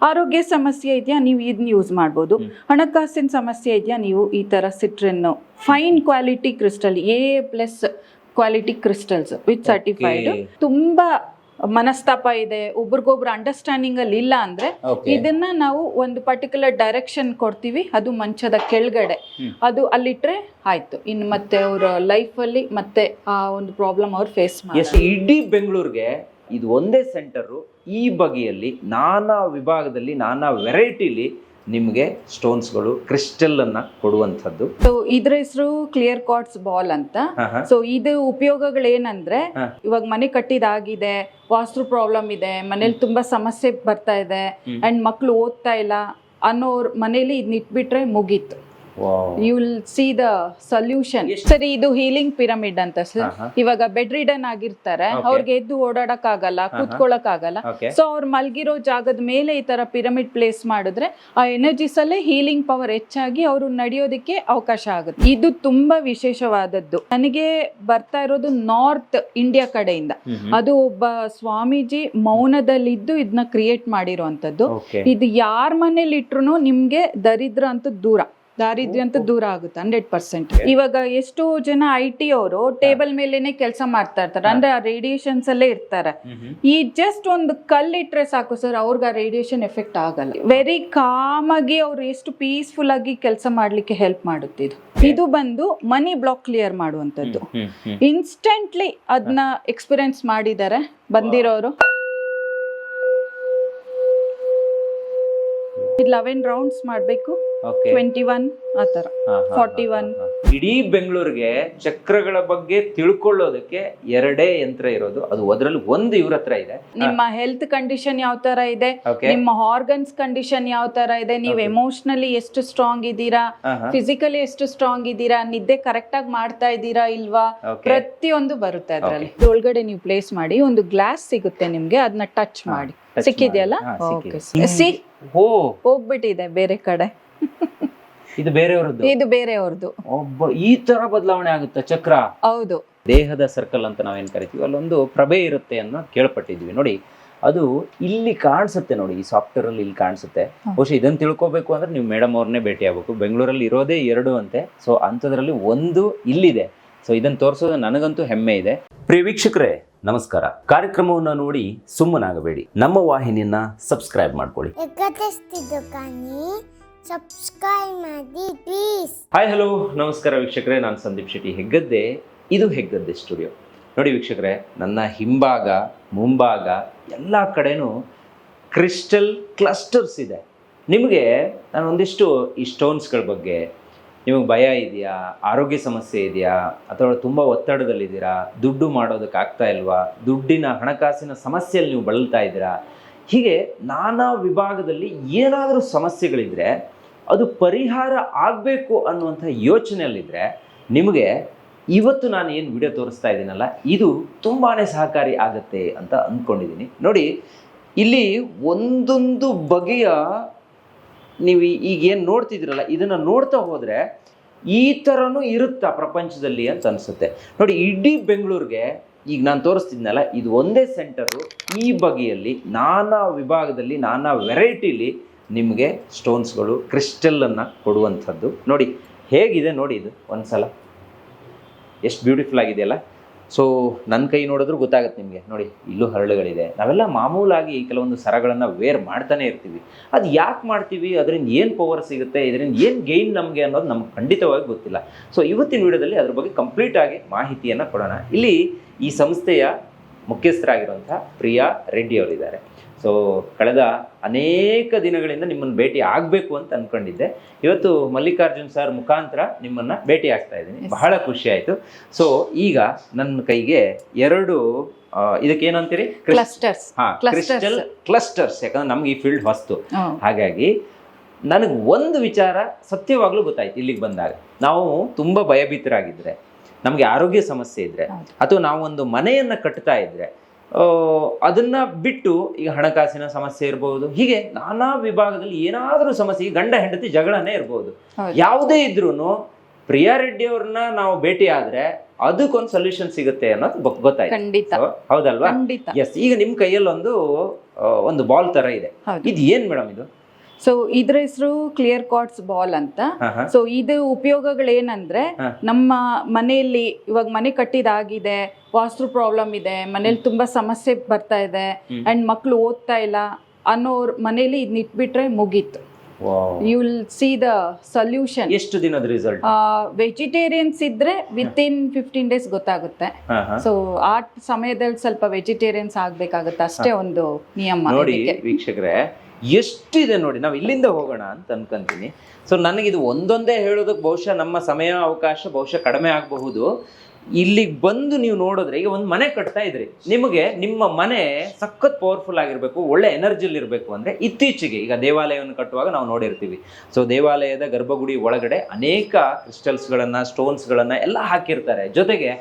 ಆರೋಗ್ಯ ಸಮಸ್ಯೆ ಇದೆಯಾ, ನೀವು ಇದನ್ನ ಯೂಸ್ ಮಾಡ್ಬೋದು. ಹಣಕಾಸಿನ ಸಮಸ್ಯೆ ಇದೆಯಾ, ನೀವು ಈ ತರ citrine fine quality crystal A+ quality crystals with certified. ತುಂಬಾ ಮನಸ್ತಾಪ ಇದೆ, ಒಬ್ರಿಗೊಬ್ರು ಅಂಡರ್ಸ್ಟ್ಯಾಂಡಿಂಗ್ ಅಲ್ಲಿ ಇಲ್ಲ ಅಂದ್ರೆ ಇದನ್ನ ನಾವು ಒಂದು ಪರ್ಟಿಕ್ಯುಲರ್ ಡೈರೆಕ್ಷನ್ ಕೊಡ್ತೀವಿ, ಅದು ಮಂಚದ ಕೆಳಗಡೆ ಅದು ಅಲ್ಲಿಟ್ರೆ ಆಯ್ತು. ಇನ್ನು ಮತ್ತೆ ಅವ್ರ ಲೈಫ್ ಅಲ್ಲಿ ಮತ್ತೆ ಆ ಒಂದು ಪ್ರಾಬ್ಲಮ್ ಅವ್ರು ಫೇಸ್ ಮಾಡಿ. ಇಡೀ ಬೆಂಗಳೂರಿಗೆ ಇದು ಒಂದೇ ಸೆಂಟರು, ಈ ಬಗೆಯಲ್ಲಿ ನಾನಾ ವಿಭಾಗದಲ್ಲಿ ನಾನಾ ವೆರೈಟಿಲಿ ನಿಮಗೆ ಸ್ಟೋನ್ಸ್ಗಳು ಕ್ರಿಸ್ಟಲ್ ಅನ್ನ ಕೊಡುವಂಥದ್ದು. ಸೊ ಇದ್ರ ಹೆಸರು ಕ್ಲಿಯರ್ ಕ್ವಾರ್ಟ್ಸ್ ಬಾಲ್ ಅಂತ. ಸೊ ಇದು ಉಪಯೋಗಗಳು ಏನಂದ್ರೆ, ಇವಾಗ ಮನೆ ಕಟ್ಟಿದಾಗಿದೆ, ವಾಸ್ತು ಪ್ರಾಬ್ಲಮ್ ಇದೆ, ಮನೇಲಿ ತುಂಬಾ ಸಮಸ್ಯೆ ಬರ್ತಾ ಇದೆ ಅಂಡ್ ಮಕ್ಳು ಓದ್ತಾ ಇಲ್ಲ ಅನ್ನೋರ್ ಮನೇಲಿ ಇದನ್ನ ಇಟ್ಬಿಟ್ರೆ ಮುಗೀತು. You will see the solution. ಸರಿ, ಇದು ಹೀಲಿಂಗ್ ಪಿರಮಿಡ್ ಅಂತ ಸರ್. ಇವಾಗ ಬೆಡ್ ರಿಡನ್ ಆಗಿರ್ತಾರೆ, ಅವ್ರಿಗೆ ಎದ್ದು ಓಡಾಡಕ್ ಆಗಲ್ಲ, ಕೂತ್ಕೊಳಕ್ ಆಗಲ್ಲ. ಸೊ ಅವ್ರು ಮಲ್ಗಿರೋ ಜಾಗದ ಮೇಲೆ ಈ ತರ ಪಿರಮಿಡ್ ಪ್ಲೇಸ್ ಮಾಡಿದ್ರೆ ಆ ಎನರ್ಜೀಸ್ ಅಲ್ಲೇ ಹೀಲಿಂಗ್ ಪವರ್ ಹೆಚ್ಚಾಗಿ ಅವರು ನಡೆಯೋದಕ್ಕೆ ಅವಕಾಶ ಆಗುತ್ತೆ. ಇದು ತುಂಬಾ ವಿಶೇಷವಾದದ್ದು. ನನಗೆ ಬರ್ತಾ ಇರೋದು ನಾರ್ತ್ ಇಂಡಿಯಾ ಕಡೆಯಿಂದ. ಅದು ಒಬ್ಬ ಸ್ವಾಮೀಜಿ ಮೌನದಲ್ಲಿದ್ದು ಇದನ್ನ ಕ್ರಿಯೇಟ್ ಮಾಡಿರುವಂತದ್ದು. ಇದು ಯಾರ ಮನೇಲಿ ಇಟ್ರು ನಿಮ್ಗೆ ದರಿದ್ರ ಅಂತ ದಾರಿದ್ರ್ಯ ಅಂತ ದೂರ ಆಗುತ್ತೆ 100%. ಇವಾಗ ಎಷ್ಟೋ ಜನ IT ಅವರು ಟೇಬಲ್ ಮೇಲೆನೆ ಕೆಲಸ ಮಾಡ್ತಾ ಇರ್ತಾರೆ, ಅಂದ್ರೆ ಆ ರೇಡಿಯೇಷನ್ಸ್ ಅಲ್ಲೇ ಇರ್ತಾರೆ. ಈ ಜಸ್ಟ್ ಒಂದು ಕಲ್ಲಿಟ್ರೆ ಸಾಕು ಸರ್, ಅವ್ರಿಗೆ ಆ ರೇಡಿಯೇಷನ್ ಎಫೆಕ್ಟ್ ಆಗಲ್ಲ. ವೆರಿ ಕಾಮ್ ಆಗಿ ಅವ್ರು ಎಷ್ಟು ಪೀಸ್ಫುಲ್ ಆಗಿ ಕೆಲಸ ಮಾಡ್ಲಿಕ್ಕೆ ಹೆಲ್ಪ್ ಮಾಡುತ್ತೆ ಇದು ಬಂದು ಮನಿ ಬ್ಲಾಕ್ ಕ್ಲಿಯರ್ ಮಾಡುವಂತದ್ದು. ಇನ್ಸ್ಟೆಂಟ್ಲಿ ಅದನ್ನ ಎಕ್ಸ್ಪೀರಿಯನ್ಸ್ ಮಾಡಿದ್ದಾರೆ ಬಂದಿರೋರು. 11 ರೌಂಡ್ಸ್ ಮಾಡ್ಬೇಕು, 21 ಆತರ 41. ಇಡೀ ಬೆಂಗಳೂರಿಗೆ ಚಕ್ರಗಳ ಬಗ್ಗೆ ತಿಳ್ಕೊಳ್ಳೋದಕ್ಕೆ 2 ಯಂತ್ರ ಇರೋದು, ಅದು ಅದರಲ್ಲಿ ಒಂದು ಇವ್ರ ಹತ್ರ ಇದೆ. ನಿಮ್ಮ ಹೆಲ್ತ್ ಕಂಡೀಷನ್ ಯಾವ ತರ ಇದೆ, ನಿಮ್ಮ ಆರ್ಗನ್ಸ್ ಕಂಡೀಷನ್ ಯಾವ ತರ ಇದೆ, ನೀವು ಎಮೋಷನಲಿ ಎಷ್ಟು ಸ್ಟ್ರಾಂಗ್ ಇದ್ದೀರಾ, ಫಿಸಿಕಲಿ ಎಷ್ಟು ಸ್ಟ್ರಾಂಗ್ ಇದ್ದೀರಾ, ನಿದ್ದೆ ಕರೆಕ್ಟ್ ಆಗಿ ಮಾಡ್ತಾ ಇದ್ದೀರಾ ಇಲ್ವಾ, ಪ್ರತಿಯೊಂದು ಬರುತ್ತೆ ಅದರಲ್ಲಿ. ಒಳಗಡೆ ನೀವು ಪ್ಲೇಸ್ ಮಾಡಿ, ಒಂದು ಗ್ಲಾಸ್ ಸಿಗುತ್ತೆ ನಿಮ್ಗೆ, ಅದನ್ನ ಟಚ್ ಮಾಡಿ. ಸಿಕ್ಕಿದೆಯಲ್ಲ, ಹೋಗ್ಬಿಟ್ಟಿದೆ ಬೇರೆ ಕಡೆ. ಇದು ಬೇರೆಯವ್ರದ್ದು, ಇದು ಬೇರೆಯವ್ರದ್ದು. ಒಬ್ಬ ಈ ತರ ಬದಲಾವಣೆ ಆಗುತ್ತೆ ಚಕ್ರ. ಹೌದು, ದೇಹದ ಸರ್ಕಲ್ ಅಂತ ನಾವೇನ್ ಕರಿತೀವಿ, ಅಲ್ಲೊಂದು ಪ್ರಭೆ ಇರುತ್ತೆ ಅನ್ನೋ ಕೇಳ್ಪಟ್ಟಿದ್ವಿ. ನೋಡಿ, ಅದು ಇಲ್ಲಿ ಕಾಣಿಸುತ್ತೆ, ನೋಡಿ ಈ ಸಾಫ್ಟ್ವೇರ್ ಅಲ್ಲಿ ಇಲ್ಲಿ ಕಾಣಿಸುತ್ತೆ. ಬಹುಶಃ ಇದನ್ನ ತಿಳ್ಕೊಬೇಕು ಅಂದ್ರೆ ನೀವು ಮೇಡಮ್ ಅವ್ರನ್ನೇ ಭೇಟಿ ಆಗ್ಬೇಕು. ಬೆಂಗಳೂರಲ್ಲಿ ಇರೋದೇ 2 ಅಂತೆ. ಸೊ ಅಂಥದ್ರಲ್ಲಿ ಒಂದು ಇಲ್ಲಿದೆ. ಸೊ ಇದನ್ನ ತೋರಿಸೋದು ನನಗಂತೂ ಹೆಮ್ಮೆ ಇದೆ. ಪ್ರಿಯ ವೀಕ್ಷಕರೇ ನಮಸ್ಕಾರ. ಕಾರ್ಯಕ್ರಮವನ್ನು ನೋಡಿ ಸುಮ್ಮನಾಗಬೇಡಿ, ನಮ್ಮ ವಾಹಿನಿಯನ್ನ ಸಬ್ಸ್ಕ್ರೈಬ್ ಮಾಡ್ಕೊಳ್ಳಿ. ಹಾಯ್ ಹಲೋ ನಮಸ್ಕಾರ ವೀಕ್ಷಕರೇ, ನಾನು ಸಂದೀಪ್ ಶೆಟ್ಟಿ ಹೆಗ್ಗದ್ದೆ. ಇದು ಹೆಗ್ಗದ್ದೆ ಸ್ಟುಡಿಯೋ. ನೋಡಿ ವೀಕ್ಷಕರೇ, ನನ್ನ ಹಿಂಭಾಗ ಮುಂಭಾಗ ಎಲ್ಲ ಕಡೆನೂ ಕ್ರಿಸ್ಟಲ್ ಕ್ಲಸ್ಟರ್ಸ್ ಇದೆ. ನಿಮಗೆ ನಾನು ಒಂದಿಷ್ಟು ಈ ಸ್ಟೋನ್ಸ್ಗಳ ಬಗ್ಗೆ, ನಿಮಗೆ ಭಯ ಇದೆಯಾ, ಆರೋಗ್ಯ ಸಮಸ್ಯೆ ಇದೆಯಾ, ಅಥವಾ ತುಂಬ ಒತ್ತಡದಲ್ಲಿದ್ದೀರಾ, ದುಡ್ಡು ಮಾಡೋದಕ್ಕೆ ಆಗ್ತಾ ಇಲ್ವಾ, ದುಡ್ಡಿನ ಹಣಕಾಸಿನ ಸಮಸ್ಯೆಯಲ್ಲಿ ನೀವು ಬಳಲ್ತಾ ಇದ್ದೀರಾ, ಹೀಗೆ ನಾನಾ ವಿಭಾಗದಲ್ಲಿ ಏನಾದರೂ ಸಮಸ್ಯೆಗಳಿದ್ರೆ, ಅದು ಪರಿಹಾರ ಆಗಬೇಕು ಅನ್ನುವಂಥ ಯೋಚನೆಯಲ್ಲಿದ್ದರೆ ನಿಮಗೆ ಇವತ್ತು ನಾನು ಏನು ವಿಡಿಯೋ ತೋರಿಸ್ತಾ ಇದ್ದೀನಲ್ಲ, ಇದು ತುಂಬಾ ಸಹಕಾರಿ ಆಗುತ್ತೆ ಅಂತ ಅಂದ್ಕೊಂಡಿದ್ದೀನಿ. ನೋಡಿ, ಇಲ್ಲಿ ಒಂದೊಂದು ಬಗೆಯ ನೀವು ಈಗ ಏನು ನೋಡ್ತಿದ್ದೀರಲ್ಲ, ಇದನ್ನು ನೋಡ್ತಾ ಹೋದರೆ ಈ ಥರನೂ ಇರುತ್ತಾ ಪ್ರಪಂಚದಲ್ಲಿ ಅಂತ ಅನಿಸುತ್ತೆ. ನೋಡಿ, ಇಡೀ ಬೆಂಗಳೂರಿಗೆ ಈಗ ನಾನು ತೋರಿಸ್ತಿದ್ನಲ್ಲ, ಇದು ಒಂದೇ ಸೆಂಟರು, ಈ ಬಗೆಯಲ್ಲಿ ನಾನಾ ವಿಭಾಗದಲ್ಲಿ ನಾನಾ ವೆರೈಟಿಲಿ ನಿಮಗೆ ಸ್ಟೋನ್ಸ್ಗಳು ಕ್ರಿಸ್ಟಲನ್ನು ಕೊಡುವಂಥದ್ದು. ನೋಡಿ ಹೇಗಿದೆ, ನೋಡಿ ಇದು ಒಂದ್ಸಲ ಎಷ್ಟು ಬ್ಯೂಟಿಫುಲ್ ಆಗಿದೆಯಲ್ಲ. ಸೊ ನನ್ನ ಕೈ ನೋಡಿದ್ರೂ ಗೊತ್ತಾಗುತ್ತೆ ನಿಮಗೆ. ನೋಡಿ, ಇಲ್ಲೂ ಹರಳುಗಳಿದೆ. ನಾವೆಲ್ಲ ಮಾಮೂಲಾಗಿ ಕೆಲವೊಂದು ಸರಗಳನ್ನು ವೇರ್ ಮಾಡ್ತಾನೆ ಇರ್ತೀವಿ. ಅದು ಯಾಕೆ ಮಾಡ್ತೀವಿ, ಅದರಿಂದ ಏನು ಪವರ್ ಸಿಗುತ್ತೆ, ಇದರಿಂದ ಏನು ಗೈನ್ ನಮಗೆ ಅನ್ನೋದು ನಮ್ಗೆ ಖಂಡಿತವಾಗಿ ಗೊತ್ತಿಲ್ಲ. ಸೊ ಇವತ್ತಿನ ವಿಡಿಯೋದಲ್ಲಿ ಅದ್ರ ಬಗ್ಗೆ ಕಂಪ್ಲೀಟಾಗಿ ಮಾಹಿತಿಯನ್ನು ಕೊಡೋಣ. ಇಲ್ಲಿ ಈ ಸಂಸ್ಥೆಯ ಮುಖ್ಯಸ್ಥರಾಗಿರುವಂಥ ಪ್ರಿಯಾ ರೆಡ್ಡಿ ಅವರಿದ್ದಾರೆ. ಸೊ ಕಳೆದ ಅನೇಕ ದಿನಗಳಿಂದ ನಿಮ್ಮನ್ನು ಭೇಟಿ ಆಗಬೇಕು ಅಂತ ಅಂದ್ಕೊಂಡಿದ್ದೆ. ಇವತ್ತು ಮಲ್ಲಿಕಾರ್ಜುನ್ ಸರ್ ಮುಖಾಂತರ ನಿಮ್ಮನ್ನು ಭೇಟಿ ಆಗ್ತಾ ಇದ್ದೀನಿ. ಬಹಳ ಖುಷಿ ಆಯಿತು. ಸೊ ಈಗ ನನ್ನ ಕೈಗೆ 2 ಇದಕ್ಕೇನಂತೀರಿ, ಕ್ಲಸ್ಟರ್ಸ್. Crystal clusters. ಯಾಕಂದ್ರೆ ನಮ್ಗೆ ಈ ಫೀಲ್ಡ್ ಹೊಸ್ತು, ಹಾಗಾಗಿ ನನಗೆ ಒಂದು ವಿಚಾರ ಸತ್ಯವಾಗ್ಲೂ ಗೊತ್ತಾಯ್ತು. ಇಲ್ಲಿಗೆ ಬಂದಾಗ ನಾವು ತುಂಬ ಭಯಭೀತರಾಗಿದ್ದರೆ, ನಮಗೆ ಆರೋಗ್ಯ ಸಮಸ್ಯೆ ಇದ್ದರೆ, ಅಥವಾ ನಾವು ಒಂದು ಮನೆಯನ್ನು ಕಟ್ತಾ ಇದ್ದರೆ, ಅದನ್ನ ಬಿಟ್ಟು ಈಗ ಹಣಕಾಸಿನ ಸಮಸ್ಯೆ ಇರ್ಬೋದು, ಹೀಗೆ ನಾನಾ ವಿಭಾಗದಲ್ಲಿ ಏನಾದರೂ ಸಮಸ್ಯೆ, ಗಂಡ ಹೆಂಡತಿ ಜಗಳನೇ ಇರ್ಬೋದು, ಯಾವುದೇ ಇದ್ರೂ ಪ್ರಿಯಾ ರೆಡ್ಡಿ ಅವ್ರನ್ನ ನಾವು ಭೇಟಿ ಆದ್ರೆ ಅದಕ್ಕೊಂದು ಸೊಲ್ಯೂಷನ್ ಸಿಗುತ್ತೆ ಅನ್ನೋದು ಗೊತ್ತಾಯ್ತು. ಹೌದಲ್ವಾ? ಎಸ್. ಈಗ ನಿಮ್ಮ ಕೈಯಲ್ಲಿ ಒಂದು ಒಂದು ಬಾಲ್ ತರ ಇದೆ. ಹೌದು. ಇದು ಏನ್ ಮೇಡಮ್ ಇದು? ಸೊ ಇದ್ರ ಹೆಸರು ಕ್ಲಿಯರ್ ಕ್ವಾರ್ಟ್ಸ್ ಬಾಲ್ ಅಂತ. ಸೊ ಇದು ಉಪಯೋಗಗಳೇನಂದ್ರೆ ನಮ್ಮ ಮನೆಯಲ್ಲಿ ಇವಾಗ ಮನೆ ಕಟ್ಟಿದಾಗಿದೆ, ವಾಸ್ತು ಪ್ರಾಬ್ಲಮ್ ಇದೆ, ಮನೇಲಿ ತುಂಬಾ ಸಮಸ್ಯೆ ಬರ್ತಾ ಇದೆ ಅಂಡ್ ಮಕ್ಳು ಓದ್ತಾ ಇಲ್ಲ ಅನ್ನೋರ್ ಮನೇಲಿ ಇದನ್ನ ಇಟ್ಬಿಟ್ರೆ ಮುಗೀತು. You will see the solution. ಎಷ್ಟು ದಿನದ ರಿಸಲ್ಟ್? ವೆಜಿಟೇರಿಯನ್ಸ್ ಇದ್ರೆ ವಿತಿನ್ 15 days ಗೊತ್ತಾಗುತ್ತೆ. ಸೊ ಆ ಸಮಯದಲ್ಲಿ ಸ್ವಲ್ಪ ವೆಜಿಟೇರಿಯನ್ಸ್ ಆಗ್ಬೇಕಾಗುತ್ತೆ ಅಷ್ಟೇ, ಒಂದು ನಿಯಮ. ನೋಡಿ ವೀಕ್ಷಕರೇ, ಎಷ್ಟಿದೆ ನೋಡಿ. ನಾವು ಇಲ್ಲಿಂದ ಹೋಗೋಣ ಅಂತ ಅನ್ಕೊಂತೀನಿ. ಸೊ ನನಗಿದು ಒಂದೊಂದೇ ಹೇಳೋದಕ್ಕೆ ಬಹುಶಃ ನಮ್ಮ ಸಮಯ ಅವಕಾಶ ಬಹುಶಃ ಕಡಿಮೆ ಆಗಬಹುದು. ಇಲ್ಲಿಗೆ ಬಂದು ನೀವು ನೋಡಿದ್ರೆ, ಈಗ ಒಂದು ಮನೆ ಕಟ್ತಾ ಇದ್ರಿ, ನಿಮಗೆ ನಿಮ್ಮ ಮನೆ ಸಖತ್ ಪವರ್ಫುಲ್ ಆಗಿರಬೇಕು, ಒಳ್ಳೆ ಎನರ್ಜಿಲಿ ಇರಬೇಕು ಅಂದರೆ ಇತ್ತೀಚೆಗೆ ಈಗ ದೇವಾಲಯವನ್ನು ಕಟ್ಟುವಾಗ ನಾವು ನೋಡಿರ್ತೀವಿ. ಸೊ ದೇವಾಲಯದ ಗರ್ಭಗುಡಿ ಒಳಗಡೆ ಅನೇಕ ಕ್ರಿಸ್ಟಲ್ಸ್ಗಳನ್ನು, ಸ್ಟೋನ್ಸ್ಗಳನ್ನು ಎಲ್ಲ ಹಾಕಿರ್ತಾರೆ. ಜೊತೆಗೆ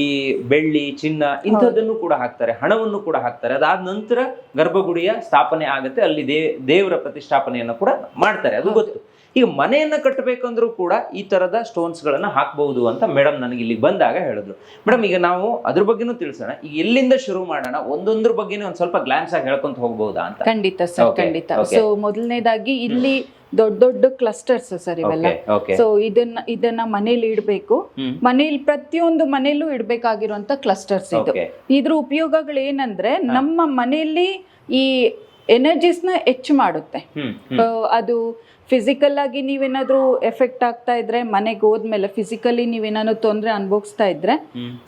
ಈ ಬೆಳ್ಳಿ, ಚಿನ್ನ ಇಂಥದ್ದನ್ನು ಕೂಡ ಹಾಕ್ತಾರೆ, ಹಣವನ್ನು ಕೂಡ ಹಾಕ್ತಾರೆ. ಅದಾದ ನಂತರ ಗರ್ಭಗುಡಿಯ ಸ್ಥಾಪನೆ ಆಗುತ್ತೆ, ಅಲ್ಲಿ ದೇವರ ಪ್ರತಿಷ್ಠಾಪನೆಯನ್ನು ಕೂಡ ಮಾಡ್ತಾರೆ, ಅದು ಗೊತ್ತು. ಈಗ ಮನೆಯನ್ನ ಕಟ್ಟಬೇಕಂದ್ರೂ ಕೂಡ ಈ ತರದ ಸ್ಟೋನ್ಸ್ ಗಳನ್ನ ಹಾಕಬಹುದು ಅಂತ ಮೇಡಮ್ ನನಗೆ ಇಲ್ಲಿ ಬಂದಾಗ ಹೇಳಿದ್ರು. ಮೇಡಮ್, ಈಗ ನಾವು ಅದ್ರ ಬಗ್ಗೆನೂ ತಿಳಿಸೋಣ. ಈಗ ಎಲ್ಲಿಂದ ಶುರು ಮಾಡೋಣ, ಒಂದೊಂದ್ರ ಬಗ್ಗೆನೇ ಒಂದ್ ಸ್ವಲ್ಪ ಗ್ಲಾನ್ಸ್ ಆಗಿ ಹೇಳ್ಕೊಂತ ಹೋಗ್ಬಹುದಾ ಅಂತ? ಖಂಡಿತ ಸರ್, ಖಂಡಿತ. ಸೊ ಮೊದಲನೇದಾಗಿ ಇಲ್ಲಿ ದೊಡ್ಡ ದೊಡ್ಡ ಕ್ಲಸ್ಟರ್ಸ್ ಸರ್ ಇವೆಲ್ಲ. ಸೊ ಇದನ್ನ ಮನೇಲಿ ಇಡ್ಬೇಕು. ಮನೇಲಿ ಪ್ರತಿಯೊಂದು ಮನೇಲೂ ಇಡ್ಬೇಕಾಗಿರುವಂತ ಕ್ಲಸ್ಟರ್ಸ್ ಇದು. ಇದ್ರ ಉಪಯೋಗಗಳು ಏನಂದ್ರೆ ನಮ್ಮ ಮನೆಯಲ್ಲಿ ಈ ಎನರ್ಜೀಸ್ನ ಹೆಚ್ಚು ಮಾಡುತ್ತೆ. ಅದು ಫಿಸಿಕಲ್ ಆಗಿ ನೀವೇನಾದ್ರೂ ಎಫೆಕ್ಟ್ ಆಗ್ತಾ ಇದ್ರೆ, ಮನೆಗೆ ಹೋದ್ಮೇಲೆ ಫಿಸಿಕಲಿ ನೀವೇನಾದ್ರು ತೊಂದರೆ ಅನುಭವಿಸ್ತಾ ಇದ್ರೆ,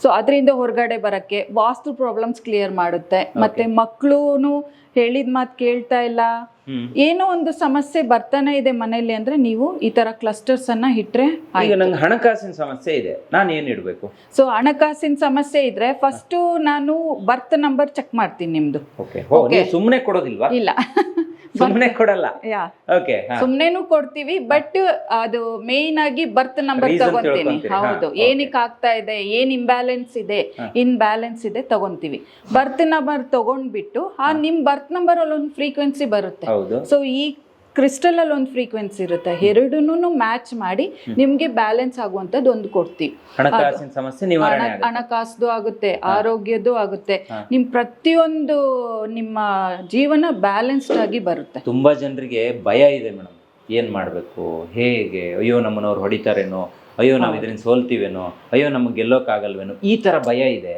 ಸೊ ಅದರಿಂದ ಹೊರಗಡೆ ಬರಕ್ಕೆ ವಾಸ್ತು ಪ್ರಾಬ್ಲಮ್ಸ್ ಕ್ಲಿಯರ್ ಮಾಡುತ್ತೆ. ಮತ್ತೆ ಮಕ್ಳುನು ಹೇಳಿದ ಮಾತು ಕೇಳ್ತಾ ಇಲ್ಲ, ಏನೋ ಒಂದು ಸಮಸ್ಯೆ ಬರ್ತಾನೆ ಇದೆ ಮನೇಲಿ ಅಂದ್ರೆ ನೀವು ಈ ತರ ಕ್ಲಸ್ಟರ್ಸ್ ಅನ್ನ ಇಟ್ರೆ. ಈಗ ನಂಗೆ ಹಣಕಾಸಿನ ಸಮಸ್ಯೆ ಇದೆ, ನಾನು ಏನ್ ಇಡ್ಬೇಕು? ಸೊ ಹಣಕಾಸಿನ ಸಮಸ್ಯೆ ಇದ್ರೆ ಫಸ್ಟ್ ನಾನು ಬರ್ತ್ ನಂಬರ್ ಚೆಕ್ ಮಾಡ್ತೀನಿ ನಿಮ್ದು. ಸುಮ್ನೆ ಕೊಡೋದಿಲ್ವಾ? ಇಲ್ಲ, ಸುಮ್ನೆ ಕೊಡಲ್ಲ. ಸುಮ್ನೆನೂ ಕೊಡ್ತೀವಿ, ಬಟ್ ಅದು ಮೇನ್ ಆಗಿ ಬರ್ತ್ ನಂಬರ್ ತಗೊಂತೀನಿ. ಹೌದು, ಏನಕ್ಕೆ ಆಗ್ತಾ ಇದೆ, ಏನ್ ಇಂಬ್ಯಾಲೆನ್ಸ್ ಇದೆ, ಇನ್ಬ್ಯಾಲೆನ್ಸ್ ಇದೆ ತಗೊಂತೀವಿ. ಬರ್ತ್ ನಂಬರ್ ತಗೊಂಡ್ಬಿಟ್ಟು ಆ ನಿಮ್ ಬರ್ತ್ ನಂಬರ್ ಅಲ್ಲಿ ಒಂದು ಫ್ರೀಕ್ವೆನ್ಸಿ ಬರುತ್ತೆ. ಸೊ ಈ ಕ್ರಿಸ್ಟಲ್ ಅಲ್ಲಿ ಒಂದು ಫ್ರೀಕ್ವೆನ್ಸಿ ಇರುತ್ತೆ, ಎರಡನ್ನೂ ಮ್ಯಾಚ್ ಮಾಡಿ ನಿಮ್ಗೆ ಬ್ಯಾಲೆನ್ಸ್ ಆಗುವಂತದ್ದು ಒಂದು ಕೊಡ್ತೀವಿ. ಹಣಕಾಸಿನ ಸಮಸ್ಯೆ ನಿವಾರಣೆ, ಹಣಕಾಸು ಆಗುತ್ತೆ, ಆರೋಗ್ಯದ್ದು ಆಗುತ್ತೆ, ನಿಮ್ ಪ್ರತಿಯೊಂದು ನಿಮ್ಮ ಜೀವನ ಬ್ಯಾಲೆನ್ಸ್ಡ್ ಆಗಿ ಬರುತ್ತೆ. ತುಂಬಾ ಜನರಿಗೆ ಭಯ ಇದೆ ಮೇಡಮ್, ಏನ್ ಮಾಡ್ಬೇಕು, ಹೇಗೆ, ಅಯ್ಯೋ ನಮ್ಮನವ್ರು ಹೊಡಿತಾರೇನೋ, ಅಯ್ಯೋ ನಾವ್ ಇದರಿಂದ ಸೋಲ್ತೀವೇನೋ, ಅಯ್ಯೋ ನಮ್ಗೆ ಗೆಲ್ಲೋಕ್ಕಾಗಲ್ವೇನೋ, ಈ ತರ ಭಯ ಇದೆ.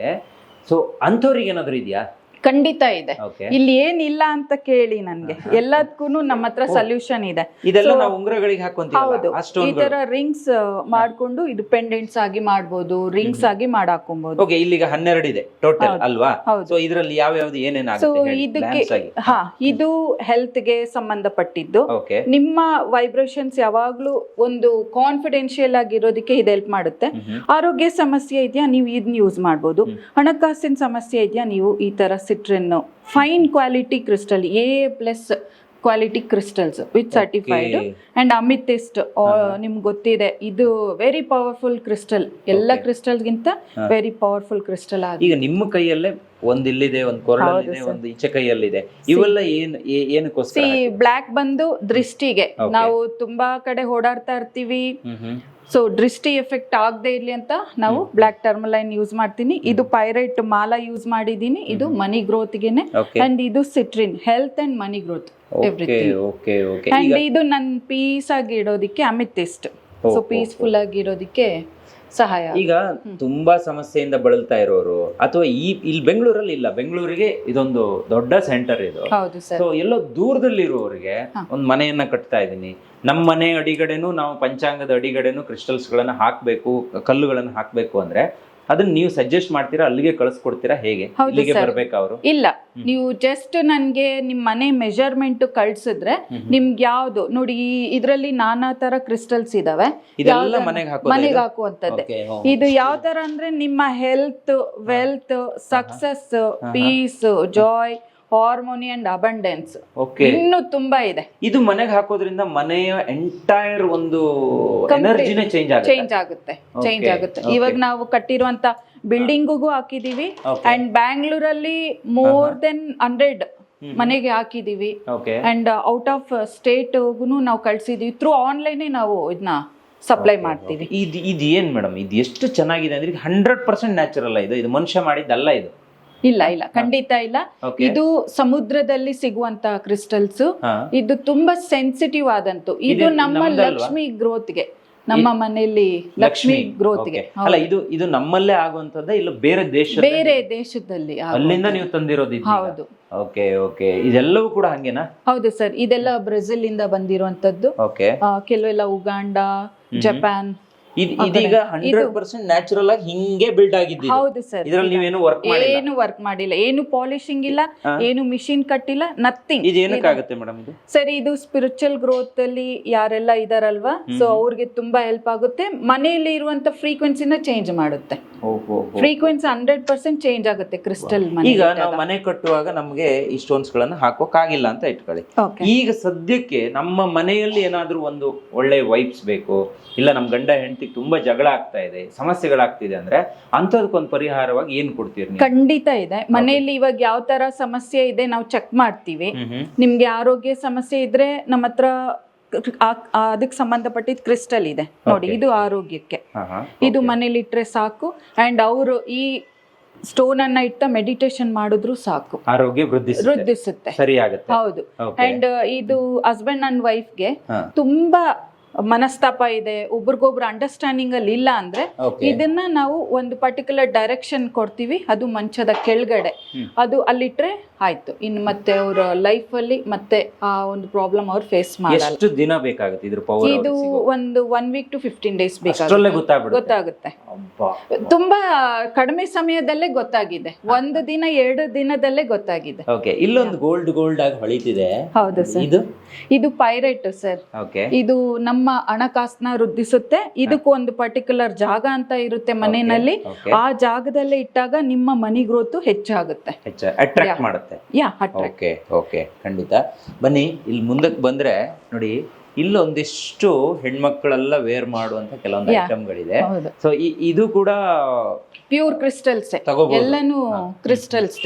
ಸೊ ಅಂಥವ್ರಿಗೆ ಏನಾದ್ರು ಇದೆಯಾ? ಖಂಡಿತ ಇದೆ. ಇಲ್ಲಿ ಏನಿಲ್ಲ ಅಂತ ಕೇಳಿ ನನ್ಗೆ, ಎಲ್ಲದಕ್ಕೂ ನಮ್ಮ ಹತ್ರ ಸೊಲ್ಯೂಷನ್ ಇದೆ. ಇದೆಲ್ಲ ನಾವು ಉಂಗುರಗಳಿಗೆ ಹಾಕೊಂತೀವಿ. ಹೌದು, ಈ ತರ ರಿಂಗ್ಸ್ ಮಾಡ್ಕೊಂಡು ಇದು ಪೆಂಡೆಂಟ್ಸ್ ಆಗಿ ಮಾಡ್ಬೋದು, ರಿಂಗ್ಸ್ ಆಗಿ ಮಾಡಾಕೊಂಬಹುದು. ಓಕೆ, ಇಲ್ಲಿಗ 12 ಇದೆ ಟೋಟಲ್ ಅಲ್ವಾ? ಸೊ ಇದರಲ್ಲಿ ಯಾವ ಯಾವ್ದು ಏನೇನಾಗುತ್ತೆ? ಸೊ ಇದಕ್ಕೆ ಇದು ಹೆಲ್ತ್ ಗೆ ಸಂಬಂಧಪಟ್ಟಿದ್ದು. ನಿಮ್ಮ ವೈಬ್ರೇಷನ್ಸ್ ಯಾವಾಗ್ಲೂ ಒಂದು ಕಾನ್ಫಿಡೆನ್ಶಿಯಲ್ ಆಗಿರೋದಕ್ಕೆ ಇದು ಹೆಲ್ಪ್ ಮಾಡುತ್ತೆ. ಆರೋಗ್ಯ ಸಮಸ್ಯೆ ಇದೆಯಾ, ನೀವು ಇದನ್ನ ಯೂಸ್ ಮಾಡ್ಬೋದು. ಹಣಕಾಸಿನ ಸಮಸ್ಯೆ ಇದೆಯಾ, ನೀವು ಈ ತರ citrine fine quality crystal A+ quality crystals with certified and amethyst, ನಿಮ್ಗೆ ಗೊತ್ತಿದೆ ಇದು ವೆರಿ ಪವರ್ಫುಲ್ ಕ್ರಿಸ್ಟಲ್, ಎಲ್ಲ ಕ್ರಿಸ್ಟಲ್ಗಿಂತ ವೆರಿ ಪವರ್ಫುಲ್ ಕ್ರಿಸ್ಟಲ್. ಈಗ ನಿಮ್ಮ ಕೈಯಲ್ಲೇ ಒಂದ್ ಇಲ್ಲಿದೆ, ಒಂದ್ ಕೊರಳಲ್ಲಿದೆ, ಒಂದು ಈಚೆ ಕೈಯಲ್ಲಿದೆ, ಇವೆಲ್ಲ ಏನಕ್ಕೋಸ್ಕರ? ಬ್ಲ್ಯಾಕ್ ಬಂದು ದೃಷ್ಟಿಗೆ. ನಾವು ತುಂಬಾ ಕಡೆ ಓಡಾಡ್ತಾ ಇರ್ತೀವಿ, ಸೊ ದೃಷ್ಟಿ ಎಫೆಕ್ಟ್ ಆಗದೆ ಇರ್ಲಿ ಅಂತ ನಾವು ಬ್ಲ್ಯಾಕ್ ಟರ್ಮಲೈನ್ ಯೂಸ್ ಮಾಡ್ತೀನಿ. ಇದು ಪೈರೈಟ್ ಮಾಲಾ ಯೂಸ್ ಮಾಡಿದೀನಿ, ಇದು ಮನಿ ಗ್ರೋತ್ಗೆನೆ. ಅಂಡ್ ಇದು citrine, health and money growth, everything. And ಇದು ನನ್ ಪೀಸ್ ಆಗಿ ಇಡೋದಿಕ್ಕೆ ಅಮಿಥಿಸ್ಟ್, ಸೊ ಪೀಸ್ಫುಲ್ ಆಗಿ ಇರೋದಿಕ್ಕೆ ಸಹಾಯ. ಈಗ ತುಂಬಾ ಸಮಸ್ಯೆಯಿಂದ ಬಳಲ್ತಾ ಇರೋರು, ಅಥವಾ ಇಲ್ಲಿ ಬೆಂಗಳೂರಲ್ಲಿ ಇಲ್ಲ, ಬೆಂಗಳೂರಿಗೆ ಇದೊಂದು ದೊಡ್ಡ ಸೆಂಟರ್ ಇದು. ಸೊ ಎಲ್ಲೋ ದೂರದಲ್ಲಿ ಇರುವವರಿಗೆ ಒಂದ್ ಮನೆಯನ್ನ ಕಟ್ತಾ ಇದೀನಿ, ನಮ್ಮ ಮನೆ ಅಡಿಗಡೆನು ನಾವು ಪಂಚಾಂಗದ ಅಡಿಗಡೆನು ಕ್ರಿಸ್ಟಲ್ಸ್ ಗಳನ್ನ ಹಾಕ್ಬೇಕು, ಕಲ್ಲುಗಳನ್ನ ಹಾಕ್ಬೇಕು ಅಂದ್ರೆ ಅದನ್ನ ನೀವು ಸಜೆಸ್ಟ್ ಮಾಡ್ತೀರಾ, ಅಲ್ಲಿಗೆ ಕಳಿಸ್ಕೊಡ್ತೀರಾ, ಹೇಗೆ ಇಲ್ಲಿಗೆ ಬರ್ಬೇಕು ಅವರು? ಇಲ್ಲ, ನೀವು ಜಸ್ಟ್ ನನ್ಗೆ ನಿಮ್ ಮನೆ ಮೆಜರ್ಮೆಂಟ್ ಕಳ್ಸಿದ್ರೆ ನಿಮ್ಗೆ ಯಾವ್ದು ನೋಡಿ, ಇದ್ರಲ್ಲಿ ನಾನಾ ತರ ಕ್ರಿಸ್ಟಲ್ಸ್ ಇದಾವೆ, ಮನೆಗೆ ಹಾಕುವಂತದ್ದೇ. ಇದು ಯಾವ ತರ ಅಂದ್ರೆ ನಿಮ್ಮ health, wealth, success, peace, joy, harmony and abundance, ಇನ್ನು ತುಂಬಾ ಇದೆ. ಇದು ಮನೆಗೆ ಹಾಕೋದ್ರಿಂದ ಮನೆಯ ಎಂಟೈರ್ ಒಂದು ಎನರ್ಜಿನೇ ಚೇಂಜ್ ಆಗುತ್ತೆ. ಇವಾಗ ನಾವು ಕಟ್ಟಿರುವಂತ ಬಿಲ್ಡಿಂಗಿಗೂ ಹಾಕಿದೀವಿ, ಅಂಡ್ ಬ್ಯಾಂಗ್ಳೂರಲ್ಲಿ ಮೋರ್ ದೆನ್ 100 ಮನೆಗೆ ಹಾಕಿದೀವಿ, ಅಂಡ್ ಔಟ್ ಆಫ್ ಸ್ಟೇಟ್ ನಾವು ಕಳ್ಸಿದೀವಿ. ಥ್ರೂ ಆನ್ಲೈನ್ ನಾವು ಇದನ್ನ ಸಪ್ಲೈ ಮಾಡ್ತೀವಿ. ಇದು ಏನ್ ಮೇಡಮ್, ಇದು ಎಷ್ಟು ಚೆನ್ನಾಗಿದೆ ಅಂದ್ರೆ 100% ನ್ಯಾಚುರಲ್ ಇದು ಮನುಷ್ಯ ಮಾಡಿದ್ದಲ್ಲ ಇದು. ಇಲ್ಲ ಇಲ್ಲ ಖಂಡಿತ ಇಲ್ಲ. Okay. ಇದು ಸಮುದ್ರದಲ್ಲಿ ಸಿಗುವಂತ ಕ್ರಿಸ್ಟಲ್ಸ್. ಹಾ. ಇದು ತುಂಬಾ ಸೆನ್ಸಿಟಿವ್ ಆದಂತು. ಇದು ನಮ್ಮ ನಮ್ದಲ್ವಾ? ಲಕ್ಷ್ಮಿ ಗ್ರೋತ್ಗೆ, ನಮ್ಮ ಮನೆಯಲ್ಲಿ ಲಕ್ಷ್ಮಿ ಗ್ರೋತ್ಗೆ. Okay. ಅಲ್ಲ ಇದು ನಮ್ಮಲ್ಲೇ ಆಗುವಂತದ್ದ ಇಲ್ಲ ಬೇರೆ ಬೇರೆ ದೇಶದಲ್ಲಿ ಅಲ್ಲಿಂದ ನೀವು ತಂದಿರೋದು? ಹೌದು. ಓಕೆ ಓಕೆ, ಇದೆಲ್ಲವೂ ಕೂಡ ಹಂಗೇನಾ? ಹೌದು ಸರ್, ಇದೆಲ್ಲ ಬ್ರೆಜಿಲ್ ಇಂದ ಬಂದಿರುವಂತದ್ದು. ಓಕೆ. ಕೆಲವೆಲ್ಲ ಉಗಾಂಡ, ಜಪಾನ್. ಇದೀಗ 100% ನ್ಯಾಚುರಲ್ ಆಗಿ ಹಿಂಗೆ ಬಿಲ್ಡ್ ಆಗಿದ್ದು. ಹೌದು ಸರ್. ಇದ್ರಲ್ಲಿ ನೀವೇನು ವರ್ಕ್ ಮಾಡಿಲ್ಲ? ಏನು ವರ್ಕ್ ಮಾಡಿಲ್ಲ, ಏನು ಪಾಲಿಶಿಂಗ್ ಇಲ್ಲ, ಏನು ಮಿಷಿನ್ ಕಟ್ಟಿಲ್ಲ, ನಥಿಂಗ್. ಇದು ಏನಕ್ಕಾಗುತ್ತೆ ಮೇಡಮ್ ಇದು? ಸರ್, ಇದು ಸ್ಪಿರಿಚುವಲ್ ಗ್ರೋತ್ ಅಲ್ಲಿ ಯಾರೆಲ್ಲ ಇದಾರಲ್ವಾ, ಸೊ ಅವ್ರಿಗೆ ತುಂಬಾ ಹೆಲ್ಪ್ ಆಗುತ್ತೆ. ಮನೆಯಲ್ಲಿ ಇರುವಂತ ಫ್ರೀಕ್ವೆನ್ಸಿನ ಚೇಂಜ್ ಮಾಡುತ್ತೆ. ಫ್ರೀಕ್ವೆನ್ಸಿ 100% ಚೇಂಜ್ ಆಗುತ್ತೆ ಕ್ರಿಸ್ಟಲ್ ಮನೆ. ಈಗ ನಾವು ಮನೆ ಕಟ್ಟುವಾಗ ನಮ್ಗೆ ಈ ಸ್ಟೋನ್ಸ್ ಗಳನ್ನ ಹಾಕೋಕ್ಕಾಗಿಲ್ಲ ಅಂತ ಇಟ್ಕೊಳ್ಳಿ. ಈಗ ಸದ್ಯಕ್ಕೆ ನಮ್ಮ ಮನೆಯಲ್ಲಿ ಏನಾದ್ರೂ ಒಂದು ಒಳ್ಳೆ ವೈಬ್ಸ್ ಬೇಕು, ಇಲ್ಲ ನಮ್ ಗಂಡ ಹೆಂಡತಿ ತುಂಬಾ ಜಗಳ ಆಗ್ತಾ ಇದೆ, ಸಮಸ್ಯೆಗಳಾಗ್ತಿದೆ ಅಂದ್ರೆ ಅಂತದಕ್ಕೊಂದು ಪರಿಹಾರವಾಗಿ ಏನ್ ಕೊಡ್ತೀರಿ ನೀವು? ಖಂಡಿತ ಇದೆ. ಮನೆಯಲ್ಲಿ ಇವಾಗ ಯಾವ ತರ ಸಮಸ್ಯೆ ಇದೆ ನಾವು ಚೆಕ್ ಮಾಡ್ತೀವಿ. ನಿಮ್ಗೆ ಆರೋಗ್ಯ ಸಮಸ್ಯೆ ಇದ್ರೆ ನಮ್ಮ ಹತ್ರ ಅದಕ್ಕೆ ಸಂಬಂಧಪಟ್ಟಿದ್ ಕ್ರಿಸ್ಟಲ್ ಇದೆ ನೋಡಿ. ಇದು ಆರೋಗ್ಯಕ್ಕೆ, ಇದು ಮನೇಲಿ ಇಟ್ರೆ ಸಾಕು. ಅಂಡ್ ಅವರು ಈ ಸ್ಟೋನ್ ಅನ್ನ ಇಟ್ಟ ಮೆಡಿಟೇಷನ್ ಮಾಡಿದ್ರು ಸಾಕು, ಆರೋಗ್ಯ ವೃದ್ಧಿಸುತ್ತೆ. ಸರಿ ಆಗುತ್ತೆ. ಹೌದು. ಅಂಡ್ ಇದು ಹಸ್ಬೆಂಡ್ ಅಂಡ್ ವೈಫ್ಗೆ ತುಂಬಾ ಮನಸ್ತಾಪ ಇದೆ, ಒಬ್ರಿಗೊಬ್ರು ಅಂಡರ್ಸ್ಟ್ಯಾಂಡಿಂಗ್ ಅಲ್ಲಿ ಇಲ್ಲ ಅಂದ್ರೆ ಇದನ್ನ ನಾವು ಒಂದು ಪರ್ಟಿಕ್ಯುಲರ್ ಡೈರೆಕ್ಷನ್ ಕೊಡ್ತೀವಿ, ಅದು ಮಂಚದ ಕೆಳಗಡೆ, ಅದು ಅಲ್ಲಿಟ್ರೆ ಆಯ್ತು. ಇನ್ನು ಮತ್ತೆ ಅವರ ಲೈಫ್ ಅಲ್ಲಿ ಮತ್ತೆ ಆ ಒಂದು ಪ್ರಾಬ್ಲಮ್ ಅವ್ರು ಫೇಸ್ ಮಾಡಲ್ಲ. ಎಷ್ಟು ದಿನ ಬೇಕಾಗುತ್ತೆ ಇದ್ರ ಪವರ್? ಇದು ಒಂದು 1 week to 15 days ಗೊತ್ತಾಗುತ್ತೆ. ತುಂಬಾ ಕಡಿಮೆ ಸಮಯದಲ್ಲೇ ಗೊತ್ತಾಗಿದೆ, 1 ದಿನ 2 ದಿನದಲ್ಲೇ ಗೊತ್ತಾಗಿದೆ. ಓಕೆ. ಇಲ್ಲೊಂದು ಗೋಲ್ಡ್ ಆಗಿ ಹೊಳಿತಿದೆ. ಹೌದು ಸರ್, ಇದು ಪೈರೇಟ್ ಸರ್. ಇದು ನಮ್ಮ ಹಣಕಾಸನ್ನ ವೃದ್ಧಿಸುತ್ತೆ. ಇದಕ್ಕೂ ಒಂದು ಪರ್ಟಿಕ್ಯುಲರ್ ಜಾಗ ಅಂತ ಇರುತ್ತೆ ಮನೆಯಲ್ಲಿ, ಆ ಜಾಗದಲ್ಲೇ ಇಟ್ಟಾಗ ನಿಮ್ಮ ಮನಿ ಗ್ರೋತ್ ಹೆಚ್ಚಾಗುತ್ತೆ, ಅಟ್ರಾಕ್ಟ್ ಮಾಡುತ್ತೆ. ಓಕೆ ಓಕೆ, ಖಂಡಿತ. ಬನ್ನಿ ಇಲ್ಲಿ ಮುಂದಕ್ಕೆ ಬಂದ್ರೆ ನೋಡಿ, ಇಲ್ಲೊಂದಿಷ್ಟು ಹೆಣ್ಮಕ್ಳೆಲ್ಲ ವೇರ್ ಮಾಡುವಂತ ಕೆಲವೊಂದು ಐಟಮ್ಗಳಿದೆ. ಸೊ ಇದು ಕೂಡ ಪ್ಯೂರ್ ಕ್ರಿಸ್ಟಲ್ಸ್, ಎಲ್ಲಾನು ಕ್ರಿಸ್ಟಲ್ಸ್.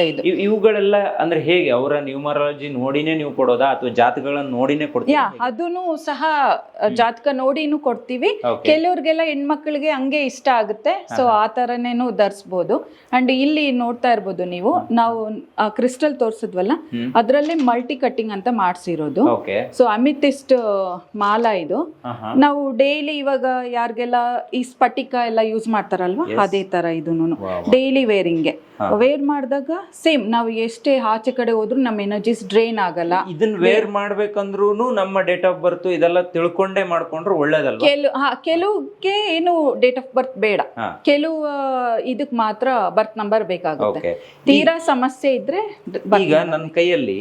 ಇವುಗಳೆಲ್ಲ ಅಂದ್ರೆ ಹೇಗೆ? ಅವರ ನ್ಯೂಮರಾಲಜಿ ನೋಡಿನೇ ನೀವು ಕೊಡೋದಾ ಅಥವಾ ಜಾತಕಗಳನ್ನ ನೋಡಿನೇ ಕೊಡ್ತೀರಾ? ಅದನ್ನು ಸಹ ಜಾತಕ ನೋಡಿನೂ ಕೊಡ್ತೀವಿ. ಕೆಲವ್ರಿಗೆಲ್ಲ ಹೆಣ್ಮಕ್ಳಿಗೆ ಹಂಗೆ ಇಷ್ಟ ಆಗುತ್ತೆ, ಸೊ ಆ ತರನೇನು ಧರಿಸಬಹುದು. ಅಂಡ್ ಇಲ್ಲಿ ನೋಡ್ತಾ ಇರ್ಬೋದು ನೀವು, ನಾವು ಕ್ರಿಸ್ಟಲ್ ತೋರ್ಸಿದ್ವಲ್ಲ ಅದ್ರಲ್ಲೇ ಮಲ್ಟಿ ಕಟ್ಟಿಂಗ್ ಅಂತ ಮಾಡ್ಸಿರೋದು. ಸೊ ಅಮಿತಿಸ್ಟ್ ಮಾಲಾ ಇದು. ನಾವು ಡೈಲಿ ಇವಾಗ ಯಾರಿಗೆಲ್ಲ ಈ ಸ್ಫಟಿಕ ಎಲ್ಲ ಯೂಸ್ ಮಾಡ್ತಾರಲ್ವಾ, ಅದೇ ತರ ಇದು ಡೈಲಿ ವೇರಿಂಗ್ಗೆ ವೇರ್ ಮಾಡಿದಾಗ ಸೇಮ್ ನಾವು ಎಷ್ಟೇ ಆಚೆ ಕಡೆ ಹೋದ್ರು ನಮ್ಮ ಎನರ್ಜೀಸ್ ಡ್ರೈನ್ ಆಗಲ್ಲ. ಇದನ್ನ ವೇರ್ ಮಾಡ್ಬೇಕಂದ್ರೂ ನಮ್ಮ ಡೇಟ್ ಆಫ್ ಬರ್ತ್ ಇದೆಲ್ಲ ತಿಳ್ಕೊಂಡೇ ಮಾಡ್ಕೊಂಡ್ರೆ ಒಳ್ಳೇದಲ್ವಾ? ಕೆಲವುಗೆ ಏನು ಡೇಟ್ ಆಫ್ ಬರ್ತ್ ಬೇಡ, ಕೆಲವು ಇದಕ್ ಮಾತ್ರ ಬರ್ತ್ ನಂಬರ್ ಬೇಕಾಗುತ್ತೆ. ತೀರಾ ಸಮಸ್ಯೆ ಇದ್ರೆ ಈಗ ನನ್ನ ಕೈಯಲ್ಲಿ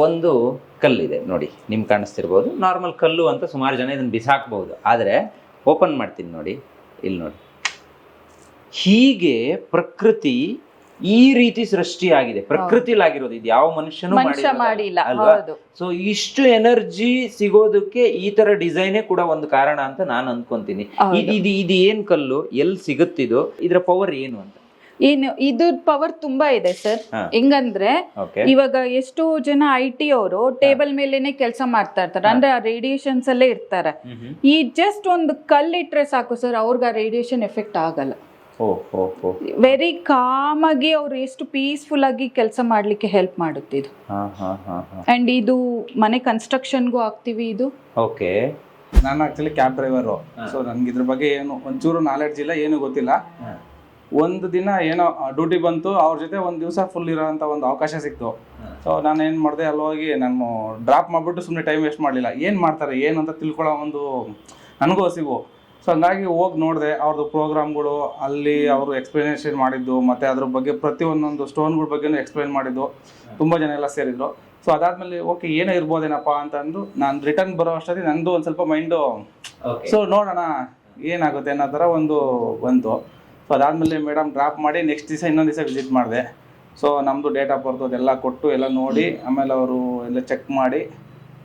ಒಂದು ಕಲ್ಲಿದೆ ನೋಡಿ, ನಿಮ್ಗೆ ಕಾಣಿಸ್ತಿರ್ಬೋದು. ನಾರ್ಮಲ್ ಕಲ್ಲು ಅಂತ ಸುಮಾರು ಜನ ಇದನ್ನ ಬಿಸಾಕ್ಬಹುದು, ಆದ್ರೆ ಓಪನ್ ಮಾಡ್ತೀನಿ ನೋಡಿ, ಇಲ್ಲಿ ನೋಡಿ. ಹೀಗೆ ಪ್ರಕೃತಿ ಈ ರೀತಿ ಸೃಷ್ಟಿಯಾಗಿದೆ, ಪ್ರಕೃತಿಲಾಗಿರೋದು. ಇದು ಯಾವ ಮನುಷ್ಯನೂ ಮಾಡಿಲ್ಲ ಅಲ್ವಾ? ಸೊ ಇಷ್ಟು ಎನರ್ಜಿ ಸಿಗೋದಕ್ಕೆ ಈ ತರ ಡಿಸೈನೇ ಕೂಡ ಒಂದು ಕಾರಣ ಅಂತ ನಾನು ಅನ್ಕೊಂತೀನಿ. ಇದು ಏನ್ ಕಲ್ಲು, ಎಲ್ಲಿ ಸಿಗುತ್ತಿದು, ಇದ್ರ ಪವರ್ ಏನು ಅಂತ? ಇದ್ರ ಪವರ್ ತುಂಬಾ ಇದೆ ಸರ್. ಹೆಂಗಂದ್ರೆ ಇವಾಗ ಎಷ್ಟು ಜನ IT ಅವರು ಟೇಬಲ್ ಮೇಲೆನೆ ಕೆಲಸ ಮಾಡ್ತಾ ಇರ್ತಾರೆ, ಅಂದ್ರೆ ಆ ರೇಡಿಯೇಷನ್ಸ್ ಅಲ್ಲೇ ಇರ್ತಾರೆ. ಈ ಜಸ್ಟ್ ಒಂದು ಕಲ್ಲಿಟ್ರೆ ಸಾಕು ಸರ್, ಅವ್ರಿಗೆ ಆ ರೇಡಿಯೇಷನ್ ಎಫೆಕ್ಟ್ ಆಗಲ್ಲ. ವೆರಿ ಕಾಮ್ ಆಗಿ ಅವ್ರು ಎಷ್ಟು ಪೀಸ್ಫುಲ್ ಆಗಿ ಕೆಲಸ ಮಾಡ್ಲಿಕ್ಕೆ ಹೆಲ್ಪ್ ಮಾಡುತ್ತೆ ಇದು. ಅಂಡ್ ಇದು ಮನೆ ಕನ್ಸ್ಟ್ರಕ್ಷನ್ಗೂ ಆಗ್ತೀವಿ ಇದು. ಓಕೆ. ನಾನು ಆಕ್ಚುಲಿ ಕ್ಯಾಬ್ ಡ್ರೈವರು, ಸೊ ನನ್ಗೆ ಇದ್ರ ಬಗ್ಗೆ ಏನು ಒಂಚೂರು ನಾಲೆಡ್ಜ್ ಇಲ್ಲ, ಏನು ಗೊತ್ತಿಲ್ಲ. ಒಂದು ದಿನ ಏನೋ ಡ್ಯೂಟಿ ಬಂತು, ಅವ್ರ ಜೊತೆ ಒಂದು ದಿವಸ ಫುಲ್ ಇರೋಂಥ ಒಂದು ಅವಕಾಶ ಸಿಕ್ತು. ಸೊ ನಾನು ಏನು ಮಾಡಿದೆ, ಅಲ್ಲಿ ಹೋಗಿ ನಾನು ಡ್ರಾಪ್ ಮಾಡಿಬಿಟ್ಟು ಸುಮ್ಮನೆ ಟೈಮ್ ವೇಸ್ಟ್ ಮಾಡಲಿಲ್ಲ. ಏನು ಮಾಡ್ತಾರೆ ಏನು ಅಂತ ತಿಳ್ಕೊಳ್ಳೋ ಒಂದು ನನಗೂ ಹಸಿವು. ಸೊ ಹಂಗಾಗಿ ಹೋಗಿ ನೋಡಿದೆ ಅವ್ರದ್ದು ಪ್ರೋಗ್ರಾಮ್ಗಳು, ಅಲ್ಲಿ ಅವರು ಎಕ್ಸ್ಪ್ಲನೇಷನ್ ಮಾಡಿದ್ದು, ಮತ್ತು ಅದ್ರ ಬಗ್ಗೆ ಪ್ರತಿಯೊಂದೊಂದು ಸ್ಟೋನ್ಗಳ ಬಗ್ಗೆನೂ ಎಕ್ಸ್ಪ್ಲೈನ್ ಮಾಡಿದ್ದು. ತುಂಬ ಜನ ಎಲ್ಲ ಸೇರಿದ್ರು. ಸೊ ಅದಾದಮೇಲೆ ಓಕೆ ಏನೋ ಇರ್ಬೋದೇನಪ್ಪ ಅಂತಂದು ನಾನು ರಿಟರ್ನ್ ಬರೋ ಅಷ್ಟೊತ್ತಿಗೆ ನಂದು ಒಂದು ಸ್ವಲ್ಪ ಮೈಂಡು ಸೊ ನೋಡೋಣ ಏನಾಗುತ್ತೆ ಅನ್ನೋ ಥರ ಒಂದು ಬಂತು. ಸೊ ಅದಾದಮೇಲೆ ಮೇಡಮ್ ಡ್ರಾಪ್ ಮಾಡಿ ನೆಕ್ಸ್ಟ್ ದಿವಸ ಇನ್ನೊಂದು ದಿವಸ ವಿಸಿಟ್ ಮಾಡಿದೆ. ಸೊ ನಮ್ಮದು ಡೇಟ್ ಆಫ್ ಬರ್ತು ಅದೆಲ್ಲ ಕೊಟ್ಟು ಎಲ್ಲ ನೋಡಿ, ಆಮೇಲೆ ಅವರು ಎಲ್ಲ ಚೆಕ್ ಮಾಡಿ,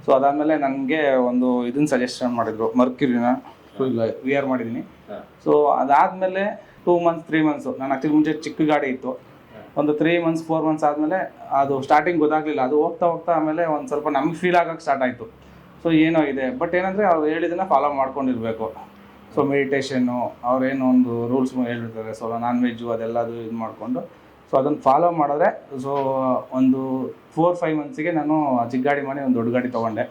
ಸೊ ಅದಾದಮೇಲೆ ನನಗೆ ಒಂದು ಇದನ್ನು ಸಜೆಷನ್ ಮಾಡಿದರು, ಮರ್ಕ್ಯುರಿನ ಫುಲ್ ವಿಯರ್ ಮಾಡಿದ್ದೀನಿ. ಸೊ ಅದಾದಮೇಲೆ 2 months 3 months ನಾನು ಆಕ್ಚುಲಿ ಮುಂಚೆ ಚಿಕ್ಕ ಗಾಡಿ ಇತ್ತು, ಒಂದು 3 months 4 months ಆದಮೇಲೆ ಅದು ಸ್ಟಾರ್ಟಿಂಗ್ ಗೊತ್ತಾಗಲಿಲ್ಲ, ಅದು ಹೋಗ್ತಾ ಆಮೇಲೆ ಒಂದು ಸ್ವಲ್ಪ ನಮ್ಗೆ ಫೀಲ್ ಆಗೋಕ್ಕೆ ಸ್ಟಾರ್ಟ್ ಆಯಿತು. ಸೊ ಏನೋ ಇದೆ, ಬಟ್ ಏನಂದರೆ ಅವ್ರು ಹೇಳಿದ್ದನ್ನು ಫಾಲೋ ಮಾಡ್ಕೊಂಡಿರಬೇಕು. ಸೊ ಮೆಡಿಟೇಷನ್ನು ಅವ್ರೇನು ಒಂದು ರೂಲ್ಸ್ ಹೇಳಿರ್ತಾರೆ, ಸೊ ನಾನ್ ವೆಜ್ಜು ಅದೆಲ್ಲದು ಇದು ಮಾಡಿಕೊಂಡು ಸೊ ಅದನ್ನು ಫಾಲೋ ಮಾಡಿದ್ರೆ ಸೊ ಒಂದು 4-5 ಮಂತ್ಸಿಗೆ ನಾನು ಚಿಕ್ಕ ಗಾಡಿ ಮಾಡಿ ಒಂದು ದೊಡ್ಡ ಗಾಡಿ ತೊಗೊಂಡೆ.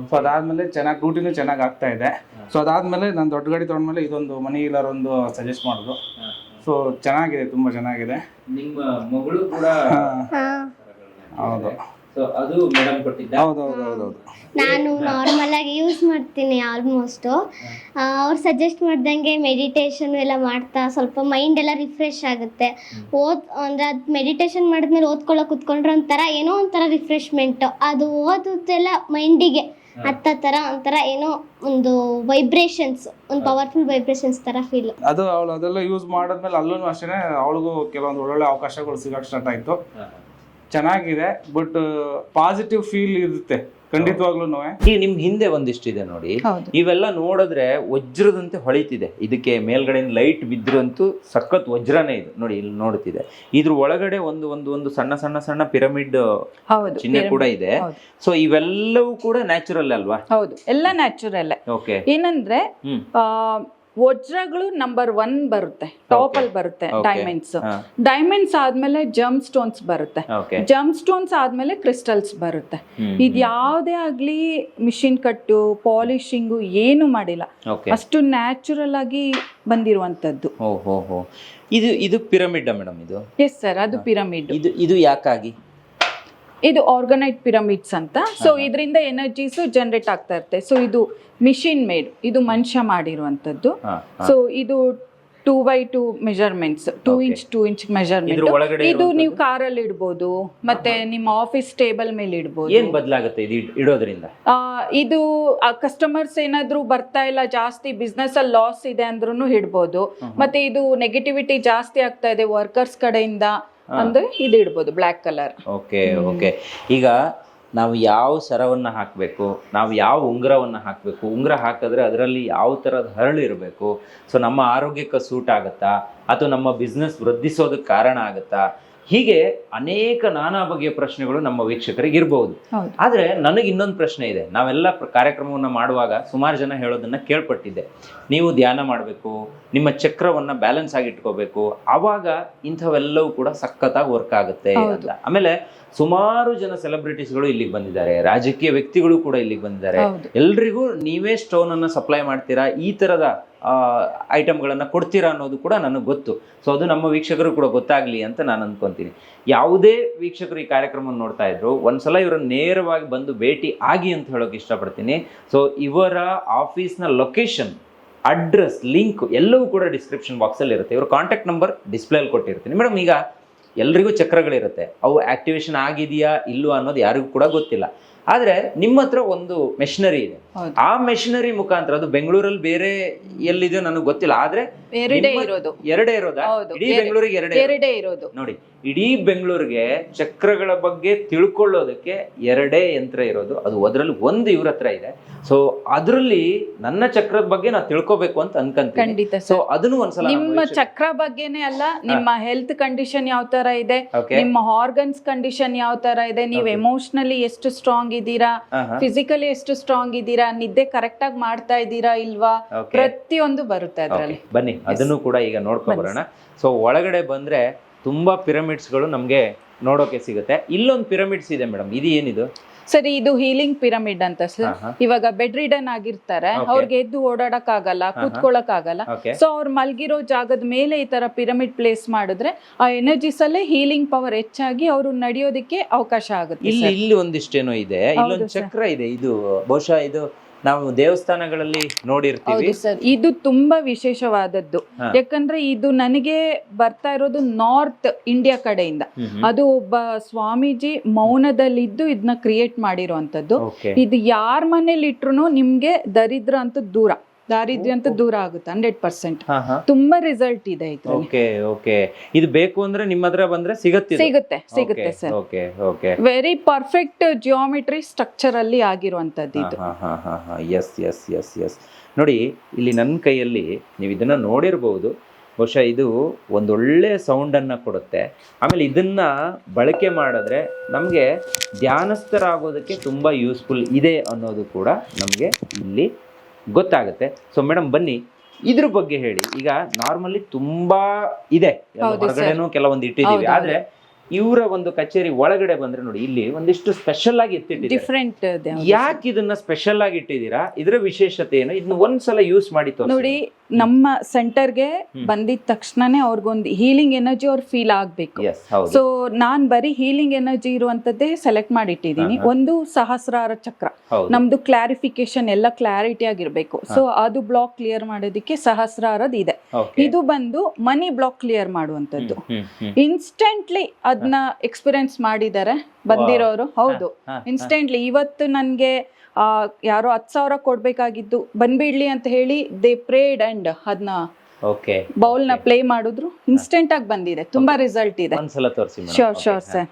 ಸೊ ಅದಾದಮೇಲೆ ಚೆನ್ನಾಗಿ ಡ್ಯೂಟಿನೂ ಚೆನ್ನಾಗಿ ಆಗ್ತಾ ಇದೆ. ಸೊ ಅದಾದಮೇಲೆ ನಾನು ದೊಡ್ಡ ಗಾಡಿ ತೊಗೊಂಡ್ಮೇಲೆ ಇದೊಂದು ಮನಿ ಹೀಲರ್ ಒಂದು ಸಜೆಸ್ಟ್ ಮಾಡಿದ್ರು. ಸೊ ಚೆನ್ನಾಗಿದೆ, ತುಂಬ ಚೆನ್ನಾಗಿದೆ. ನಿಮ್ಮ ಮಗಳು ಕೂಡ ಹೌದು. ಸೊ ಅದು ಮೇಡಮ್ ಕೊಟ್ಟಿದ್ದ. ಹೌದು. ನಾನು ನಾರ್ಮಲ್ ಆಗಿ ಯೂಸ್ ಮಾಡ್ತೀನಿ ಆಲ್ಮೋಸ್ಟ್. ಅವ್ರು ಸಜೆಸ್ಟ್ ಮಾಡ್ದಂಗೆ ಮೆಡಿಟೇಷನ್ ಎಲ್ಲ ಮಾಡ್ತಾ ಸ್ವಲ್ಪ ಮೈಂಡ್ ಎಲ್ಲ ರಿಫ್ರೆಶ್ ಆಗುತ್ತೆ. ಅಂದರೆ ಅದು ಮೆಡಿಟೇಷನ್ ಮಾಡಿದ್ಮೇಲೆ ಓದ್ಕೊಳ್ಳೋಕೆ ಕುತ್ಕೊಂಡ್ರೆ ಒಂಥರ ಏನೋ ಒಂಥರ ರಿಫ್ರೆಶ್ಮೆಂಟ್, ಅದು ಓದುತ್ತೆಲ್ಲ ಮೈಂಡಿಗೆ ಹತ್ತ ಥರ ಒಂಥರ ಏನೋ ಒಂದು ವೈಬ್ರೇಷನ್ಸ್, ಒಂದು ಪವರ್ಫುಲ್ ವೈಬ್ರೇಷನ್ಸ್ ಥರ ಫೀಲ್. ಅದು ಅವಳು ಅದೆಲ್ಲ ಯೂಸ್ ಮಾಡಿದ್ಮೇಲೆ ಅಲ್ಲೂ ಅಷ್ಟೇ ಅವಳಿಗೂ ಕೆಲವೊಂದು ಒಳ್ಳೊಳ್ಳೆ ಅವಕಾಶಗಳು ಸಿಗೋಕ್ಕೆ ಸ್ಟಾರ್ಟ್ ಆಯಿತು. ಚೆನ್ನಾಗಿದೆ, ಬಟ್ ಪಾಸಿಟಿವ್ ಫೀಲ್ ಇರುತ್ತೆ ಖಂಡಿತವಾಗ್ಲೂ. ಈಗ ನಿಮ್ ಹಿಂದೆ ಒಂದಿಷ್ಟಿದೆ ನೋಡಿ, ಇವೆಲ್ಲ ನೋಡಿದ್ರೆ ವಜ್ರದಂತೆ ಹೊಳಿತಿದೆ. ಇದಕ್ಕೆ ಮೇಲ್ಗಡೆ ಲೈಟ್ ಬಿದ್ರಂತೂ ಸಖತ್ ವಜ್ರನೇ ಇದು ನೋಡಿ, ಇಲ್ಲಿ ನೋಡ್ತಿದೆ. ಇದ್ರ ಒಳಗಡೆ ಒಂದು ಸಣ್ಣ ಪಿರಮಿಡ್ ಚಿಹ್ನೆ ಕೂಡ ಇದೆ. ಸೊ ಇವೆಲ್ಲವೂ ಕೂಡ ನ್ಯಾಚುರಲ್ ಅಲ್ವಾ? ಹೌದು, ಎಲ್ಲ ನ್ಯಾಚುರಲ್. ಓಕೆ. ಏನಂದ್ರೆ ವಜ್ರಗಳು ನಂಬರ್ 1 ಬರುತ್ತೆ, ಟಾಪ್ ಅಲ್ಲಿ ಬರುತ್ತೆ ಡೈಮಂಡ್ಸ್ ಆದ್ಮೇಲೆ ಜಮ್ ಸ್ಟೋನ್ಸ್ ಬರುತ್ತೆ, ಜಮ್ ಸ್ಟೋನ್ಸ್ ಆದ್ಮೇಲೆ ಕ್ರಿಸ್ಟಲ್ಸ್ ಬರುತ್ತೆ. ಇದು ಯಾವುದೇ ಆಗ್ಲಿ ಮಿಷಿನ್ ಕಟ್ಟು ಪಾಲಿಶಿಂಗು ಏನು ಮಾಡಿಲ್ಲ, ಅಷ್ಟು ನ್ಯಾಚುರಲ್ ಆಗಿ ಬಂದಿರುವಂತದ್ದು. ಇದು ಪಿರಮಿಡ್ ಮೇಡಮ್? ಇದು ಎಸ್ ಸರ್, ಅದು ಪಿರಮಿಡ್. ಇದು ಯಾಕಾಗಿ? ಇದು ಆರ್ಗನೈಟ್ ಪಿರಮಿಡ್ಸ್ ಅಂತ. ಸೊ ಇದರಿಂದ ಎನರ್ಜೀಸ್ ಜನರೇಟ್ ಆಗ್ತಾ ಇರುತ್ತೆ. ಸೊ ಇದು ಮಿಷಿನ್ ಮೇಡ್, ಇದು ಮನುಷ್ಯ ಮಾಡಿರುವಂತದ್ದು. ಸೊ ಇದು 2x2 measurements, 2 inch 2 inch measurement. ಇದು ನೀವು ಕಾರಲ್ಲಿ ಇಡ್ಬೋದು, ಮತ್ತೆ ನಿಮ್ಮ ಆಫೀಸ್ ಟೇಬಲ್ ಮೇಲೆ ಇಡ್ಬೋದು. ಏನ್ ಬದಲಾಗುತ್ತೆ ಇದು ಇಡೋದ್ರಿಂದ? ಇದು ಕಸ್ಟಮರ್ಸ್ ಏನಾದ್ರು ಬರ್ತಾ ಇಲ್ಲ, ಜಾಸ್ತಿ ಬಿಸ್ನೆಸ್ ಅಲ್ಲಿ ಲಾಸ್ ಇದೆ ಅಂದ್ರೂ ಇಡ್ಬೋದು. ಮತ್ತೆ ಇದು ನೆಗೆಟಿವಿಟಿ ಜಾಸ್ತಿ ಆಗ್ತಾ ಇದೆ ವರ್ಕರ್ಸ್ ಕಡೆಯಿಂದ ಅಂದ್ರೆ ಇದು ಇಡ್ಬೋದು, ಬ್ಲ್ಯಾಕ್ ಕಲರ್. ಓಕೆ. ಈಗ ನಾವು ಯಾವ ಸರವನ್ನ ಹಾಕಬೇಕು, ನಾವು ಯಾವ ಉಂಗುರವನ್ನ ಹಾಕಬೇಕು, ಉಂಗುರ ಹಾಕಿದ್ರೆ ಅದರಲ್ಲಿ ಯಾವ ಥರದ ಹರಳು ಇರಬೇಕು, ಸೊ ನಮ್ಮ ಆರೋಗ್ಯಕ್ಕೆ ಸೂಟ್ ಆಗುತ್ತಾ ಅಥವಾ ನಮ್ಮ ಬಿಸ್ನೆಸ್ ವೃದ್ಧಿಸೋದಕ್ಕೆ ಕಾರಣ ಆಗುತ್ತಾ, ಹೀಗೆ ಅನೇಕ ನಾನಾ ಬಗೆಯ ಪ್ರಶ್ನೆಗಳು ನಮ್ಮ ವೀಕ್ಷಕರಿಗೆ ಇರಬಹುದು. ಆದ್ರೆ ನನಗೆ ಇನ್ನೊಂದು ಪ್ರಶ್ನೆ ಇದೆ. ನಾವೆಲ್ಲ ಕಾರ್ಯಕ್ರಮವನ್ನ ಮಾಡುವಾಗ ಸುಮಾರು ಜನ ಹೇಳೋದನ್ನ ಕೇಳ್ಪಟ್ಟಿದ್ದೆ, ನೀವು ಧ್ಯಾನ ಮಾಡಬೇಕು, ನಿಮ್ಮ ಚಕ್ರವನ್ನ ಬ್ಯಾಲೆನ್ಸ್ ಆಗಿ ಇಟ್ಕೋಬೇಕು, ಆವಾಗ ಇಂಥವೆಲ್ಲವೂ ಕೂಡ ಸಖತ್ತಾಗಿ ವರ್ಕ್ ಆಗುತ್ತೆ ಅಂತ. ಆಮೇಲೆ ಸುಮಾರು ಜನ ಸೆಲೆಬ್ರಿಟೀಸ್ಗಳು ಇಲ್ಲಿಗೆ ಬಂದಿದ್ದಾರೆ, ರಾಜಕೀಯ ವ್ಯಕ್ತಿಗಳು ಕೂಡ ಇಲ್ಲಿಗೆ ಬಂದಿದ್ದಾರೆ. ಎಲ್ರಿಗೂ ನೀವೇ ಸ್ಟೋನ್ ಅನ್ನ ಸಪ್ಲೈ ಮಾಡ್ತೀರಾ, ಈ ತರದ ಐಟಮ್ಗಳನ್ನು ಕೊಡ್ತೀರಾ ಅನ್ನೋದು ಕೂಡ ನನಗೆ ಗೊತ್ತು. ಸೊ ಅದು ನಮ್ಮ ವೀಕ್ಷಕರು ಕೂಡ ಗೊತ್ತಾಗ್ಲಿ ಅಂತ ನಾನು ಅನ್ಕೊಂತೀನಿ. ಯಾವುದೇ ವೀಕ್ಷಕರು ಈ ಕಾರ್ಯಕ್ರಮವನ್ನು ನೋಡ್ತಾ ಇದ್ರು, ಒಂದ್ಸಲ ಇವರನ್ನು ನೇರವಾಗಿ ಬಂದು ಭೇಟಿ ಆಗಿ ಅಂತ ಹೇಳೋಕೆ ಇಷ್ಟಪಡ್ತೀನಿ. ಸೊ ಇವರ ಆಫೀಸ್ನ ಲೊಕೇಶನ್, ಅಡ್ರೆಸ್, ಲಿಂಕ್ ಎಲ್ಲವೂ ಕೂಡ ಡಿಸ್ಕ್ರಿಪ್ಷನ್ ಬಾಕ್ಸಲ್ಲಿ ಇರುತ್ತೆ. ಇವ್ರ ಕಾಂಟ್ಯಾಕ್ಟ್ ನಂಬರ್ ಡಿಸ್ಪ್ಲೇಯಲ್ಲಿ ಕೊಟ್ಟಿರ್ತೀನಿ. ಮೇಡಮ್, ಈಗ ಎಲ್ರಿಗೂ ಚಕ್ರಗಳಿರುತ್ತೆ, ಅವು ಆಕ್ಟಿವೇಶನ್ ಆಗಿದೆಯಾ ಇಲ್ವಾ ಅನ್ನೋದು ಯಾರಿಗೂ ಕೂಡ ಗೊತ್ತಿಲ್ಲ. ಆದ್ರೆ ನಿಮ್ಮ ಹತ್ರ ಒಂದು ಮೆಷಿನರಿ ಇದೆ, ಆ ಮೆಷಿನರಿ ಮುಖಾಂತರ, ಅದು ಬೆಂಗಳೂರಲ್ಲಿ ಬೇರೆ ಎಲ್ಲಿದೆಯೋ ನನಗೆ ಗೊತ್ತಿಲ್ಲ, ಆದ್ರೆ ಎರಡೇ ಇರೋದಾ? ಇಡೀ ಬೆಂಗಳೂರಿಗೆ ಎರಡೇ ಇರೋದು ನೋಡಿ. ಇಡೀ ಬೆಂಗಳೂರಿಗೆ ಚಕ್ರಗಳ ಬಗ್ಗೆ ತಿಳ್ಕೊಳ್ಳೋದಕ್ಕೆ ಎರಡೇ ಯಂತ್ರ ಇರೋದು. ಅದು ಅದರಲ್ಲಿ ಒಂದು ಇವ್ರ ಹತ್ರ ಇದೆ. ಸೊ ಅದರಲ್ಲಿ ನನ್ನ ಚಕ್ರದ ಬಗ್ಗೆ ನಾ ತಿಳ್ಕೊಬೇಕು ಅಂತ ಅನ್ಕೊಂತೀನಿ. ಸೊ ಅದನ್ನು ಒಂದ್ಸಲ ನಿಮ್ಮ ಚಕ್ರ ಬಗ್ಗೆನೇ ಅಲ್ಲ, ನಿಮ್ಮ ಹೆಲ್ತ್ ಕಂಡೀಷನ್ ಯಾವ ತರ ಇದೆ, ನಿಮ್ಮ ಆರ್ಗನ್ಸ್ ಕಂಡೀಷನ್ ಯಾವ ತರ ಇದೆ, ನೀವು ಎಮೋಷನಲಿ ಎಷ್ಟು ಸ್ಟ್ರಾಂಗ್ ಇದ್ದೀರಾ, ಫಿಸಿಕಲಿ ಎಷ್ಟು ಸ್ಟ್ರಾಂಗ್ ಇದ್ದೀರಾ, ನಿದ್ದೆ ಕರೆಕ್ಟ್ ಆಗಿ ಮಾಡ್ತಾ ಇದ್ದೀರಾ ಇಲ್ವಾ, ಪ್ರತಿಯೊಂದು ಬರುತ್ತೆ ಅದರಲ್ಲಿ. ಬನ್ನಿ ಅದನ್ನು ಕೂಡ ಈಗ ನೋಡ್ಕೊಂಡ್ಬರೋಣ. ಸೊ ಒಳಗಡೆ ಬಂದ್ರೆ ತುಂಬಾ ಪಿರಮಿಡ್ಸ್ಗಳು ನಮ್ಗೆ ನೋಡೋಕೆ ಸಿಗುತ್ತೆ. ಇಲ್ಲೊಂದು ಪಿರಮಿಡ್ಸ್ ಇದೆ ಮೇಡಮ್, ಇದು ಏನಿದು? ಸರಿ, ಇದು ಹೀಲಿಂಗ್ ಪಿರಮಿಡ್ ಅಂತ ಸರ್. ಇವಾಗ ಬೆಡ್ ರಿಡನ್ ಆಗಿರ್ತಾರೆ, ಅವ್ರಿಗೆ ಎದ್ದು ಓಡಾಡಕ್ ಆಗಲ್ಲ, ಕೂತ್ಕೊಳಕ್ ಆಗಲ್ಲ. ಸೊ ಅವ್ರು ಮಲ್ಗಿರೋ ಜಾಗದ ಮೇಲೆ ಈ ತರ ಪಿರಮಿಡ್ ಪ್ಲೇಸ್ ಮಾಡಿದ್ರೆ ಆ ಎನರ್ಜೀಸ್ ಅಲ್ಲೇ ಹೀಲಿಂಗ್ ಪವರ್ ಹೆಚ್ಚಾಗಿ ಅವರು ನಡೆಯೋದಕ್ಕೆ ಅವಕಾಶ ಆಗುತ್ತೆ. ಇಲ್ಲಿ ಒಂದಿಷ್ಟೇನೋ ಇದೆ, ಇಲ್ಲೊಂದು ಚಕ್ರ ಇದೆ. ಇದು ಬಹುಶಃ ಇದು ನಾವು ದೇವಸ್ಥಾನಗಳಲ್ಲಿ ನೋಡಿರ್ತೀವಿ ಸರ್. ಇದು ತುಂಬಾ ವಿಶೇಷವಾದದ್ದು, ಯಾಕಂದ್ರೆ ಇದು ನನಗೆ ಬರ್ತಾ ಇರೋದು ನಾರ್ತ್ ಇಂಡಿಯಾ ಕಡೆಯಿಂದ. ಅದು ಒಬ್ಬ ಸ್ವಾಮೀಜಿ ಮೌನದಲ್ಲಿದ್ದು ಇದನ್ನ ಕ್ರಿಯೇಟ್ ಮಾಡಿರುವಂತದ್ದು. ಇದು ಯಾರ ಮನೇಲಿ ಇಟ್ರು ನಿಮ್ಗೆ ದಾರಿದ್ರ್ಯ ಅಂತ ದೂರ ಆಗುತ್ತೆ 100%. ತುಂಬಾ ರಿಸಲ್ಟ್ ಇದೆ ಇದರಲ್ಲಿ. ಇದು ಬೇಕು ಅಂದ್ರೆ ನಿಮ್ಮ ಹತ್ರ ಬಂದ್ರೆ ಸಿಗುತ್ತೆ sir. Very perfect geometry structure ಅಲ್ಲಿ ಆಗಿರುವಂತದ್ದು ಇದು. ಎಸ್ ನೋಡಿ, ಇಲ್ಲಿ ನನ್ನ ಕೈಯಲ್ಲಿ ನೀವು ಇದನ್ನ ನೋಡಿರ್ಬಹುದು. ಬಹುಶಃ ಇದು ಒಂದೊಳ್ಳೆ ಸೌಂಡನ್ನು ಕೊಡುತ್ತೆ. ಆಮೇಲೆ ಇದನ್ನು ಬಳಕೆ ಮಾಡಿದ್ರೆ ನಮಗೆ ಧ್ಯಾನಸ್ಥರಾಗೋದಕ್ಕೆ ತುಂಬ ಯೂಸ್ಫುಲ್ ಇದೆ ಅನ್ನೋದು ಕೂಡ ನಮಗೆ ಇಲ್ಲಿ ಗೊತ್ತಾಗುತ್ತೆ. ಸೊ ಮೇಡಮ್ ಬನ್ನಿ, ಇದ್ರ ಬಗ್ಗೆ ಹೇಳಿ. ಈಗ ನಾರ್ಮಲಿ ತುಂಬಾ ಇದೆ, ಎಲ್ಲ ಹೌದು sir. ಹೊರಗಡೆನೂ ಕೆಲವೊಂದು ಇಟ್ಟಿದ್ದೀವಿ, ಹೌದು, ಆದ್ರೆ ಇವರ ಒಂದು ಕಚೇರಿ ಒಳಗಡೆ ಬಂದ್ರೆ ನೋಡಿ ಇಲ್ಲಿ ಒಂದಿಷ್ಟು ಸ್ಪೆಷಲ್ ಆಗಿ ಎತ್ತಿಟ್ಟಿದ್ದಾರೆ. ಡಿಫ್ರೆಂಟ್ ಯಾಕೆ ಇದನ್ನ ಸ್ಪೆಷಲ್ ಆಗಿ ಇಟ್ಟಿದ್ದೀರಾ? ಇದರ ವಿಶೇಷತೆ ಏನು? ಇದನ್ನ ಒಂದ್ಸಲ ಯೂಸ್ ಮಾಡಿ ತೋರಿಸಿ. ನೋಡಿ, ನಮ್ಮ ಸೆಂಟರ್ಗೆ ಬಂದಿದ ತಕ್ಷಣನೇ ಅವ್ರಿಗೊಂದು ಹೀಲಿಂಗ್ ಎನರ್ಜಿ ಅವ್ರು ಫೀಲ್ ಆಗ್ಬೇಕು. ಎಸ್, ಹೌದು. ಸೊ ನಾನ್ ಬರೀ ಹೀಲಿಂಗ್ ಎನರ್ಜಿ ಇರುವಂತದ್ದೇ ಸೆಲೆಕ್ಟ್ ಮಾಡಿಟ್ಟಿದ್ದೀನಿ. ಒಂದು ಸಹಸ್ರಾರ ಚಕ್ರ, ಹೌದು. ನಮ್ದು ಕ್ಲಾರಿಫಿಕೇಶನ್ ಎಲ್ಲ ಕ್ಲಾರಿಟಿ ಆಗಿರ್ಬೇಕು. ಸೊ ಅದು ಬ್ಲಾಕ್ ಕ್ಲಿಯರ್ ಮಾಡೋದಕ್ಕೆ ಸಹಸ್ರಾರದ್ ಇದೆ. Okay. ಇದು ಬಂದು ಮನಿ ಬ್ಲಾಕ್ ಕ್ಲಿಯರ್ ಮಾಡುವಂತದ್ದು. ಹ್ಮ್. ಇನ್ಸ್ಟೆಂಟ್ಲಿ ಅದನ್ನ ಎಕ್ಸ್ಪೀರಿಯನ್ಸ್ ಮಾಡಿದ್ದಾರೆ ಬಂದಿರೋರು. ಹೌದು, ಇನ್ಸ್ಟೆಂಟ್ಲಿ. ಇವತ್ತು ನನ್ಗೆ ಯಾರೋ 10,000 ಕೊಡ್ಬೇಕಾಗಿದ್ದು ಬಂದ್ಬಿಡ್ಲಿ ಅಂತ ಹೇಳಿ ದೇ ಪ್ರೇಡ್ ಅಂಡ್ ಅದನ್ನ ಓಕೆ ಬೌಲ್ ನ ಪ್ಲೇ ಮಾಡಿದ್ರು, ಇನ್ಸ್ಟೆಂಟ್ ಆಗಿ ಬಂದಿದೆ. ತುಂಬಾ ರಿಸಲ್ಟ್ ಇದೆ. ಒಂದ್ಸಲ ತೋರಿಸಿ. Sure sir.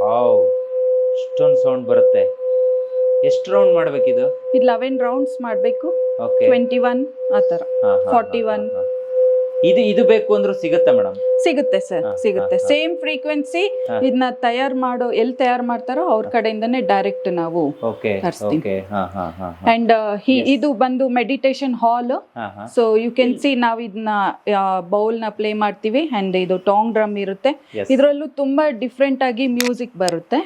ವಾವ್, ಇಷ್ಟೊಂದು ಸೌಂಡ್ ಬರುತ್ತೆ. ಎಷ್ಟು ರೌಂಡ್ ಮಾಡ್ಬೇಕಿದು? ಇದು 11 ರೌಂಡ್ಸ್ ಮಾಡ್ಬೇಕು. ಓಕೆ, 21 ಆತರ, 41 ಇದು ಬೇಕು ಅಂದ್ರೂ ಸಿಗುತ್ತೆ ಮೇಡಮ್? ಸಿಗುತ್ತೆ ಸರ್, ಸಿಗುತ್ತೆ. ಸೇಮ್ ಫ್ರೀಕ್ವೆನ್ಸಿ ಇದನ್ನ ಎಲ್ಲಿ ತಯಾರು ಮಾಡ್ತಾರೋ ಅವ್ರ ಕಡೆಯಿಂದನೇ ಡೈರೆಕ್ಟ್ ನಾವು ತರಿಸ್ತೀವಿ. ಅಂಡ್ ಇದು ಬಂದು meditation hall. So you can see ನಾವು ಇದನ್ನ ಬೌಲ್ ನ ಪ್ಲೇ ಮಾಡ್ತೀವಿ. ಅಂಡ್ ಇದು ಟಾಂಗ್ ಡ್ರಮ್ ಇರುತ್ತೆ. ಇದ್ರಲ್ಲೂ ತುಂಬಾ ಡಿಫ್ರೆಂಟ್ ಆಗಿ ಮ್ಯೂಸಿಕ್ ಬರುತ್ತೆ.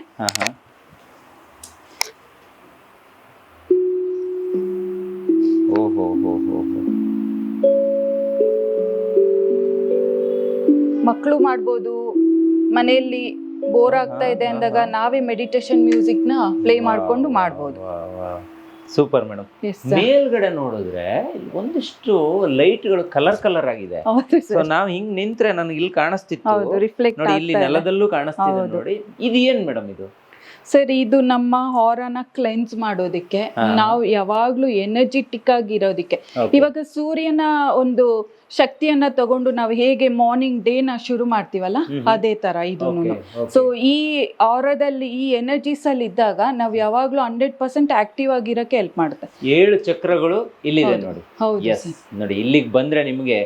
ಮಕ್ಕಳು ಮಾಡ್ಬೋದು. ಮನೆಯಲ್ಲಿ ಬೋರ್ ಆಗ್ತಾ ಇದೆ ಅಂದಾಗ ನಾವೇ ಮೆಡಿಟೇಷನ್ ಮ್ಯೂಸಿಕ್ ನ ಪ್ಲೇ ಮಾಡ್ಕೊಂಡು ಮಾಡ್ಬೋದು. Super madam. ಮೇಲ್ಗಡೆ ನೋಡಿದ್ರೆ ಒಂದಿಷ್ಟು ಲೈಟ್ಗಳು ಕಲರ್ ಆಗಿದೆ. ಸೊ ನಾವ್ ಹಿಂಗ್ ನಿಂತ್ರೆ ನನಗೆ ಇಲ್ಲಿ ಕಾಣಿಸ್ತಿತ್ತು, ರಿಫ್ಲೆಕ್ಟ್ ನೋಡಿ ಇಲ್ಲಿ ನೆಲದಲ್ಲೂ ಕಾಣಿಸ್ತಿದೆ ನೋಡಿ. ಇದು ಏನ್ ಮೇಡಮ್ ಇದು? ಸರ್, ಇದು ನಮ್ಮ ಹಾರನ ಕ್ಲೆನ್ಸ್ ಮಾಡೋದಿಕ್ಕೆ, ನಾವು ಯಾವಾಗ್ಲೂ ಎನರ್ಜಿಟಿಕ್ ಆಗಿರೋದಿಕ್ಕೆ. ಇವಾಗ ಸೂರ್ಯನ ಒಂದು ಶಕ್ತಿಯನ್ನ ತಗೊಂಡು ನಾವು ಹೇಗೆ ಮಾರ್ನಿಂಗ್ ಡೇ ನ ಶುರು ಮಾಡ್ತೀವಲ್ಲ, ಅದೇ ತರ ಇದು. ಸೊ ಈ ಆರದಲ್ಲಿ ಈ ಎನರ್ಜೀಸ್ ಅಲ್ಲಿ ಇದ್ದಾಗ ನಾವು ಯಾವಾಗ್ಲೂ 100% ಆಕ್ಟಿವ್ ಆಗಿರಕ್ಕೆ ಹೆಲ್ಪ್ ಮಾಡುತ್ತೆ. 7 ಚಕ್ರಗಳು ಇಲ್ಲಿದೆ ನೋಡಿ. ಹೌದು ನೋಡಿ, ಇಲ್ಲಿಗೆ ಬಂದ್ರೆ ನಿಮಗೆ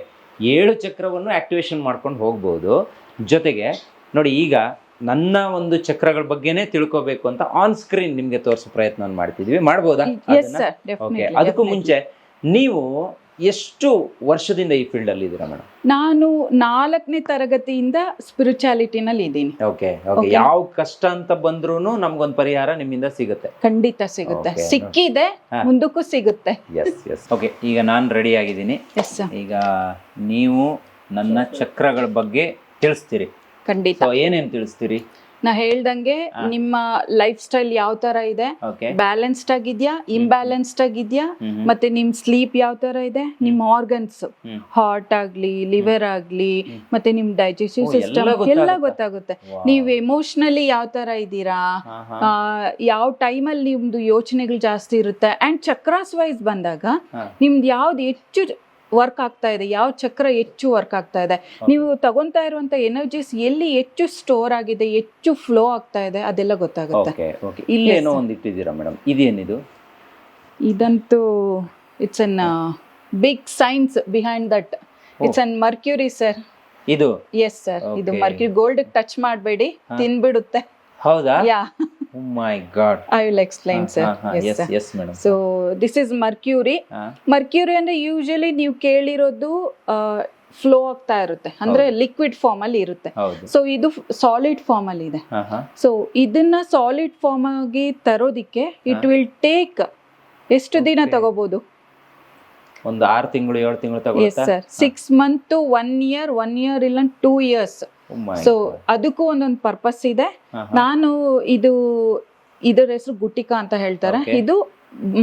7 ಚಕ್ರವನ್ನು ಆಕ್ಟಿವೇಶನ್ ಮಾಡ್ಕೊಂಡು ಹೋಗ್ಬೋದು. ಜೊತೆಗೆ ನೋಡಿ, ಈಗ ನನ್ನ ಒಂದು ಚಕ್ರಗಳ ಬಗ್ಗೆನೇ ತಿಳ್ಕೋಬೇಕು ಅಂತ ಆನ್ ಸ್ಕ್ರೀನ್ ನಿಮ್ಗೆ ತೋರಿಸೋ ಪ್ರಯತ್ನ ಮಾಡ್ತಿದ್ವಿ. ಮಾಡ್ಬೋದಾ? ಅದಕ್ಕೂ ಮುಂಚೆ ನೀವು ಎಷ್ಟು ವರ್ಷದಿಂದ ಈ ಫೀಲ್ಡ್ ಅಲ್ಲಿ ಇದ್ದೀರಾ ಮೇಡಮ್? ನಾನು 4ನೇ ತರಗತಿಯಿಂದ ಸ್ಪಿರಿಚುಯಾಲಿಟಿನಲ್ಲಿ ಇದ್ದೀನಿ. ಓಕೆ, ಯಾವ ಕಷ್ಟ ಅಂತ ಬಂದ್ರೂ ನಮ್ಗೊಂದು ಪರಿಹಾರ ನಿಮ್ಮಿಂದ ಸಿಗುತ್ತೆ. ಖಂಡಿತ ಸಿಗುತ್ತೆ, ಸಿಕ್ಕಿದೆ, ಮುಂದಕ್ಕೂ ಸಿಗುತ್ತೆ. ಎಸ್. ಓಕೆ, ಈಗ ನಾನು ರೆಡಿ ಆಗಿದ್ದೀನಿ. ಈಗ ನೀವು ನನ್ನ ಚಕ್ರಗಳ ಬಗ್ಗೆ ತಿಳಿಸ್ತೀರಿ. ಖಂಡಿತ. ಏನೇನ್ ತಿಳಿಸ್ತೀರಿ? ನಾ ಹೇಳ್ದಂಗೆ ನಿಮ್ಮ ಲೈಫ್ ಸ್ಟೈಲ್ ಯಾವ ತರ ಇದೆ, ಬ್ಯಾಲೆನ್ಸ್ಡ್ ಆಗಿದ್ಯಾ, ಇಂಬ್ಯಾಲೆನ್ಸ್ಡ್ ಆಗಿದ್ಯಾ, ಮತ್ತೆ ನಿಮ್ ಸ್ಲೀಪ್ ಯಾವ ತರ ಇದೆ, ನಿಮ್ ಆರ್ಗನ್ಸ್, ಹಾರ್ಟ್ ಆಗ್ಲಿ, ಲಿವರ್ ಆಗ್ಲಿ, ಮತ್ತೆ ನಿಮ್ ಡೈಜೆಸ್ಟಿವ್ ಸಿಸ್ಟಮ್ ಎಲ್ಲ ಗೊತ್ತಾಗುತ್ತೆ. ನೀವು ಎಮೋಷನಲಿ ಯಾವ ತರ ಇದ್ದೀರಾ, ಯಾವ ಟೈಮಲ್ಲಿ ನಿಮ್ದು ಯೋಚನೆಗಳು ಜಾಸ್ತಿ ಇರುತ್ತೆ. ಅಂಡ್ ಚಕ್ರಾಸ್ ವೈಸ್ ಬಂದಾಗ ನಿಮ್ದು ಯಾವ್ದು ಹೆಚ್ಚು ವರ್ಕ್ ಆಗ್ತಾ ಇದೆ, ಯಾವ ಚಕ್ರ ಹೆಚ್ಚು ವರ್ಕ್ ಆಗ್ತಾ ಇದೆ, ನೀವು ತಗೊಂತಾ ಇರುವಂತ ಎನರ್ಜೀಸ್ ಎಲ್ಲಿ ಹೆಚ್ಚು ಸ್ಟೋರ್ ಆಗಿದೆ, ಹೆಚ್ಚು ಫ್ಲೋ ಆಗ್ತಾ ಇದೆ, ಅದೆಲ್ಲ ಗೊತ್ತಾಗುತ್ತೆ. ಇಲ್ಲೇನೋ ಒಂದು ಇಟ್ಟಿದ್ದೀರಾ ಮೇಡಮ್, ಇದೇನಿದು? ಇದಂತೂ it's an big science behind that. It's an mercury sir. ಇದು? ಎಸ್ ಸರ್, ಇದು ಮರ್ಕ್ಯೂರಿ. ಗೋಲ್ಡ್ ಟಚ್ ಮಾಡಬೇಡಿ, ತಿನ್ಬಿಡುತ್ತೆ. ಹೌದಾ? Yeah. Oh my God. I will explain, sir. Yes, madam. So this is mercury. Mercury ಅಂದ್ರೆ usually ನೀವು ಕೇಳಿರೋದು flow ಆಗ್ತಾ ಇರುತ್ತೆ, ಅಂದ್ರೆ ಲಿಕ್ವಿಡ್ ಫಾರ್ಮ್ ಅಲ್ಲಿ ಇರುತ್ತೆ. ಸೊ ಇದು ಸಾಲಿಡ್ ಫಾರ್ಮ್ ಅಲ್ಲಿ ಇದೆ. ಸೊ ಇದನ್ನ ಸಾಲಿಡ್ ಫಾರ್ಮ್ ಆಗಿ ತರೋದಿಕ್ಕೆ ಇಟ್ ವಿಲ್ ಟೇಕ್ ಎಷ್ಟು ದಿನ ತಗೋಬಹುದು? ಒಂದು 6 ತಿಂಗಳು 7 ತಿಂಗಳು ತಗೊಳುತ್ತಾ? Yes sir, 6 months to 1 year, 1 year ಇಲ್ಲ 2 years. ಸೊ ಅದಕ್ಕೂ ಒಂದೊಂದು ಪರ್ಪಸ್ ಇದೆ. ನಾನು ಇದರ ಹೆಸರು ಗುಟ್ಟಿಕಾ ಅಂತ ಹೇಳ್ತಾರೆ. ಇದು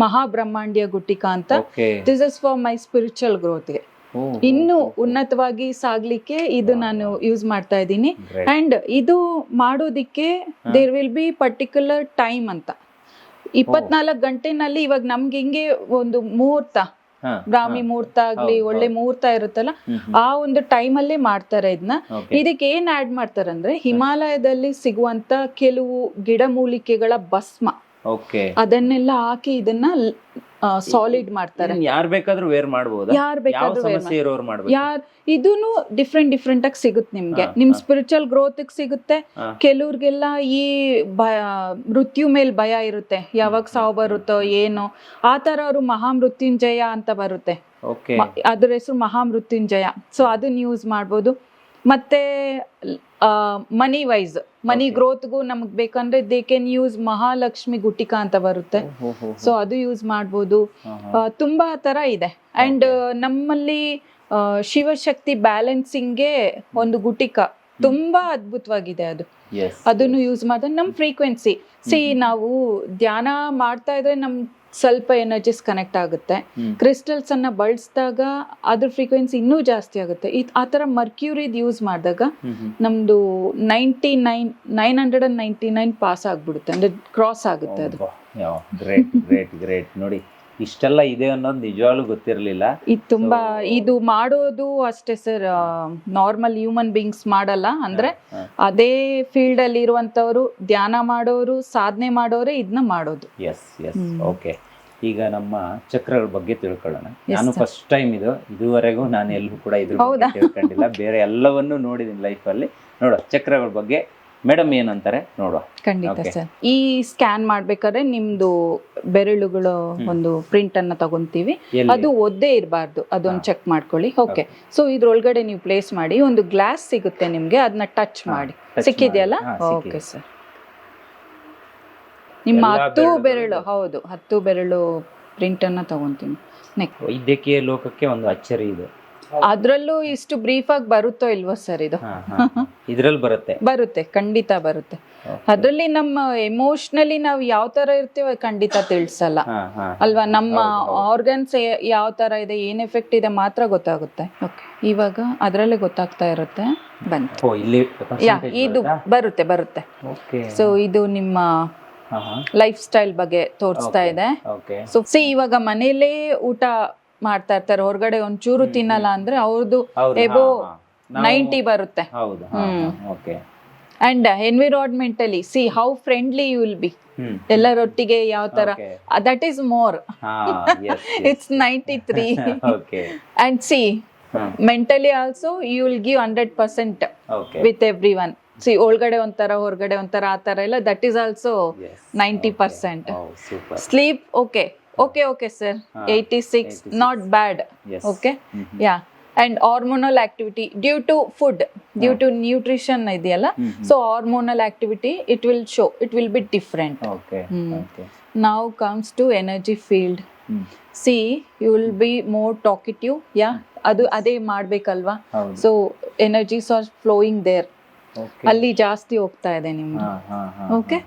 ಮಹಾಬ್ರಹ್ಮಾಂಡ್ಯ ಗುಟ್ಟಿಕಾ ಅಂತ. This is for my spiritual ಗ್ರೋತ್ಗೆ, ಇನ್ನು ಉನ್ನತವಾಗಿ ಸಾಗ್ಲಿಕ್ಕೆ ಇದು ನಾನು ಯೂಸ್ ಮಾಡ್ತಾ ಇದ್ದೀನಿ. ಅಂಡ್ ಇದು ಮಾಡೋದಿಕ್ಕೆ there will be particular time ಅಂತ. 24 ಗಂಟೆನಲ್ಲಿ ಇವಾಗ ನಮ್ಗೆ ಹಿಂಗೆ ಒಂದು ಮುಹೂರ್ತ, ಬ್ರಾಹ್ಮಿ ಮುಹೂರ್ತ ಆಗ್ಲಿ, ಒಳ್ಳೆ ಮುಹೂರ್ತ ಇರುತ್ತಲ್ಲ, ಆ ಒಂದು ಟೈಮ್ ಅಲ್ಲೇ ಮಾಡ್ತಾರೆ ಇದನ್ನ. ಇದಕ್ಕೆ ಏನ್ ಆಡ್ ಮಾಡ್ತಾರೆ ಅಂದ್ರೆ, ಹಿಮಾಲಯದಲ್ಲಿ ಸಿಗುವಂತ ಕೆಲವು ಗಿಡಮೂಲಿಕೆಗಳ ಭಸ್ಮ, ಅದನ್ನೆಲ್ಲ ಹಾಕಿ ಇದನ್ನ ಸಾಲಿಡ್ ಮಾಡ್ತಾರೆ. ಯಾರು ಬೇಕಾದ್ರೂ ವೇರ್ ಮಾಡಬಹುದಾ? ಯಾರ್ ಯಾವ ಬೇಕಾದ್ರೂ wear ಸಮಸ್ಯೆ ಇರೋರು ಮಾಡ್ಬೇಕು? ಇದೂನು ಡಿಫ್ರೆಂಟ್ ಆಗಿ ಸಿಗುತ್ತೆ ನಿಮ್ಗೆ. ನಿಮ್ ಸ್ಪಿರಿಚುವಲ್ ಗ್ರೋತ್ ಸಿಗುತ್ತೆ. ಕೆಲವ್ರಿಗೆಲ್ಲ ಈ ಮೃತ್ಯು ಮೇಲ್ ಭಯ ಇರುತ್ತೆ, ಯಾವಾಗ ಸಾವು ಬರುತ್ತೋ ಏನೋ, ಆ ತರ ಅವರು ಮಹಾಮೃತ್ಯುಂಜಯ ಅಂತ ಬರುತ್ತೆ. ಓಕೆ, ಅದ್ರ ಹೆಸರು ಮಹಾಮೃತ್ಯುಂಜಯ. ಸೊ ಅದನ್ನ ಯೂಸ್ ಮಾಡ್ಬೋದು. ಮತ್ತೆ ಮನಿ ವೈಸ್, ಮನಿ ಗ್ರೋತ್ಗೂ ನಮಗ್ ಬೇಕಂದ್ರೆ they can use Mahalakshmi gutka ಅಂತ ಬರುತ್ತೆ. ಸೊ ಅದು ಯೂಸ್ ಮಾಡ್ಬೋದು. ತುಂಬಾ ತರ ಇದೆ. ಅಂಡ್ ನಮ್ಮಲ್ಲಿ ಶಿವಶಕ್ತಿ ಬ್ಯಾಲೆನ್ಸಿಂಗ್ಗೆ ಒಂದು ಗುಟಿಕಾ ತುಂಬಾ ಅದ್ಭುತವಾಗಿದೆ. ಅದನ್ನು ಯೂಸ್ ಮಾಡಿದ್ರೆ ನಮ್ ಫ್ರೀಕ್ವೆನ್ಸಿ ನಾವು ಧ್ಯಾನ ಮಾಡ್ತಾ ಇದ್ರೆ ನಮ್ ಸ್ವಲ್ಪ ಎನರ್ಜಿಸ್ ಕನೆಕ್ಟ್ ಆಗುತ್ತೆ. ಕ್ರಿಸ್ಟಲ್ಸ್ ಅನ್ನ ಬಳಸಿದಾಗ ಅದ್ರ ಫ್ರೀಕ್ವೆನ್ಸಿ ಇನ್ನೂ ಜಾಸ್ತಿ ಆಗುತ್ತೆ. ಆ ತರ ಮರ್ಕ್ಯೂರಿದ್ ಯೂಸ್ ಮಾಡಿದಾಗ ನಮ್ದು 999 ಪಾಸ್ ಆಗ್ಬಿಡುತ್ತೆ, ಅಂದ್ರೆ ಕ್ರಾಸ್ ಆಗುತ್ತೆ. ಅದು ಗ್ರೇಟ್ ಗ್ರೇಟ್ ಗ್ರೇಟ್. ನೋಡಿ, ಇಷ್ಟೆಲ್ಲ ಇದೆ ಅನ್ನೋದು ನಿಜವಾಗ್ಲೂ ಗೊತ್ತಿರಲಿಲ್ಲ. ಇದು ತುಂಬಾ ಇದು ಮಾಡೋದು ಅಷ್ಟೇ ಸರ್, ನಾರ್ಮಲ್ ಹ್ಯೂಮನ್ ಬೀಯಿಂಗ್ಸ್ ಮಾಡಲ್ಲ. ಅಂದ್ರೆ ಅದೇ ಫೀಲ್ಡ್ ಅಲ್ಲಿ ಇರುವಂತವ್ರು, ಧ್ಯಾನ ಮಾಡೋರು, ಸಾಧನೆ ಮಾಡೋರೇ ಇದನ್ನ ಮಾಡೋದು. Yes yes, okay. ಈಗ ನಮ್ಮ ಚಕ್ರಗಳ ಬಗ್ಗೆ ತಿಳ್ಕೊಳ್ಳೋಣ. ನಾನು ಫಸ್ಟ್ ಟೈಮ್ ಇದುವರೆಗೂ ನಾನು ಎಲ್ಲೂ ಕೂಡ ಇದ್ರ ಬಗ್ಗೆ ತಿಳ್ಕೊಂಡಿಲ್ಲ. ಬೇರೆ ಎಲ್ಲವನ್ನೂ ನೋಡಿದೀನಿ ಲೈಫಲ್ಲಿ. ನೋಡೋ ಚಕ್ರಗಳ ಬಗ್ಗೆ ಮೇಡಮ್ ಏನಂತಾರೆ ನೋಡುವ. ಖಂಡಿತ ಸರ್. ಈ ಸ್ಕ್ಯಾನ್ ಮಾಡ್ಬೇಕಾದ್ರೆ ನಿಮ್ದು ಬೆರಳುಗಳು ಒಂದು ಪ್ರಿಂಟ್ ಅನ್ನ ತಗೊಂತೀವಿ. ಅದು ಒದ್ದೇ ಇರಬಾರ್ದು, ಅದೊಂದು ಚೆಕ್ ಮಾಡ್ಕೊಳ್ಳಿ. ಓಕೆ, ಸೊ ಇದ್ರೊಳಗಡೆ ನೀವು ಪ್ಲೇಸ್ ಮಾಡಿ, ಒಂದು ಗ್ಲಾಸ್ ಸಿಗುತ್ತೆ ನಿಮ್ಗೆ, ಅದನ್ನ ಟಚ್ ಮಾಡಿ. ಸಿಕ್ಕಿದೆಯಲ್ಲ? Okay sir. ನಿಮ್ಮ 10 ಬೆರಳು, ಹೌದು 10 ಬೆರಳು ಪ್ರಿಂಟ್ ಅನ್ನ ತಗೊಂತೀನಿ. ನೆಕ್ಸ್ಟ್ ವೈದ್ಯಕೀಯ ಲೋಕಕ್ಕೆ ಒಂದು ಅಚ್ಚರಿ ಇದೆ. ಅದ್ರಲ್ಲೂ ಇಷ್ಟು ಬ್ರೀಫ್ ಆಗಿ ಬರುತ್ತೋ ಇಲ್ವೋ ಸರ್? ಇದು ಇದ್ರಲ್ಲಿ ಬರುತ್ತೆ, ಖಂಡಿತ ಬರುತ್ತೆ. ಅದ್ರಲ್ಲಿ ನಮ್ಮ ಎಮೋಷನಲಿ ನಾವು ಯಾವ ತರ ಇರ್ತೀವಿ ಖಂಡಿತ ತಿಳಿಸಲ್ಲ ಅಲ್ವಾ? ನಮ್ಮ ಆರ್ಗನ್ಸ್ ಯಾವ ತರ ಇದೆ, ಏನ್ ಎಫೆಕ್ಟ್ ಇದೆ ಮಾತ್ರ ಗೊತ್ತಾಗುತ್ತೆ. ಓಕೆ, ಇವಾಗ ಅದ್ರಲ್ಲೇ ಗೊತ್ತಾಗ್ತಾ ಇರುತ್ತೆ. ಬಂತು, ಇದು ಬರುತ್ತೆ. ಸೊ ಇದು ನಿಮ್ಮ ಲೈಫ್ ಸ್ಟೈಲ್ ಬಗ್ಗೆ ತೋರಿಸ್ತಾ ಇದೆ. ಸೊ ಇವಾಗ ಮನೇಲೇ ಊಟ ಮಾಡ್ತಾ ಇರ್ತಾರೆ, ಹೊರಗಡೆ ಒಂಚೂರು ತಿನ್ನಲ್ಲ ಅಂದ್ರೆ ಅವ್ರದ್ದು ಎಬೋ 90 ಬರುತ್ತೆ. And environmentally see how friendly you will be. ಎಲ್ಲರೊಟ್ಟಿಗೆ ಯಾವ ತರ, that is more. It's 93. And see mentally also you will give 100% with every one. See ಒಳಗಡೆ ಒಂಥರ ಹೊರಗಡೆ ಒಂಥರ ಆ ತರ ಎಲ್ಲ, that is also 90%. Sleep okay sir, 86, not bad. Okay, yeah. And hormonal activity due to food, due to nutrition ideyalla, so hormonal activity it will show, it will be different. Okay. Now comes to energy field. See, you will be more talkative. Yeah, adu ade ಮಾಡ್ಬೇಕಲ್ವಾ? So energies are flowing there. ಅಲ್ಲಿ ಜಾಸ್ತಿ ಹೋಗ್ತಾ ಇದೆ ನಿಮ್ಗೆ. Okay.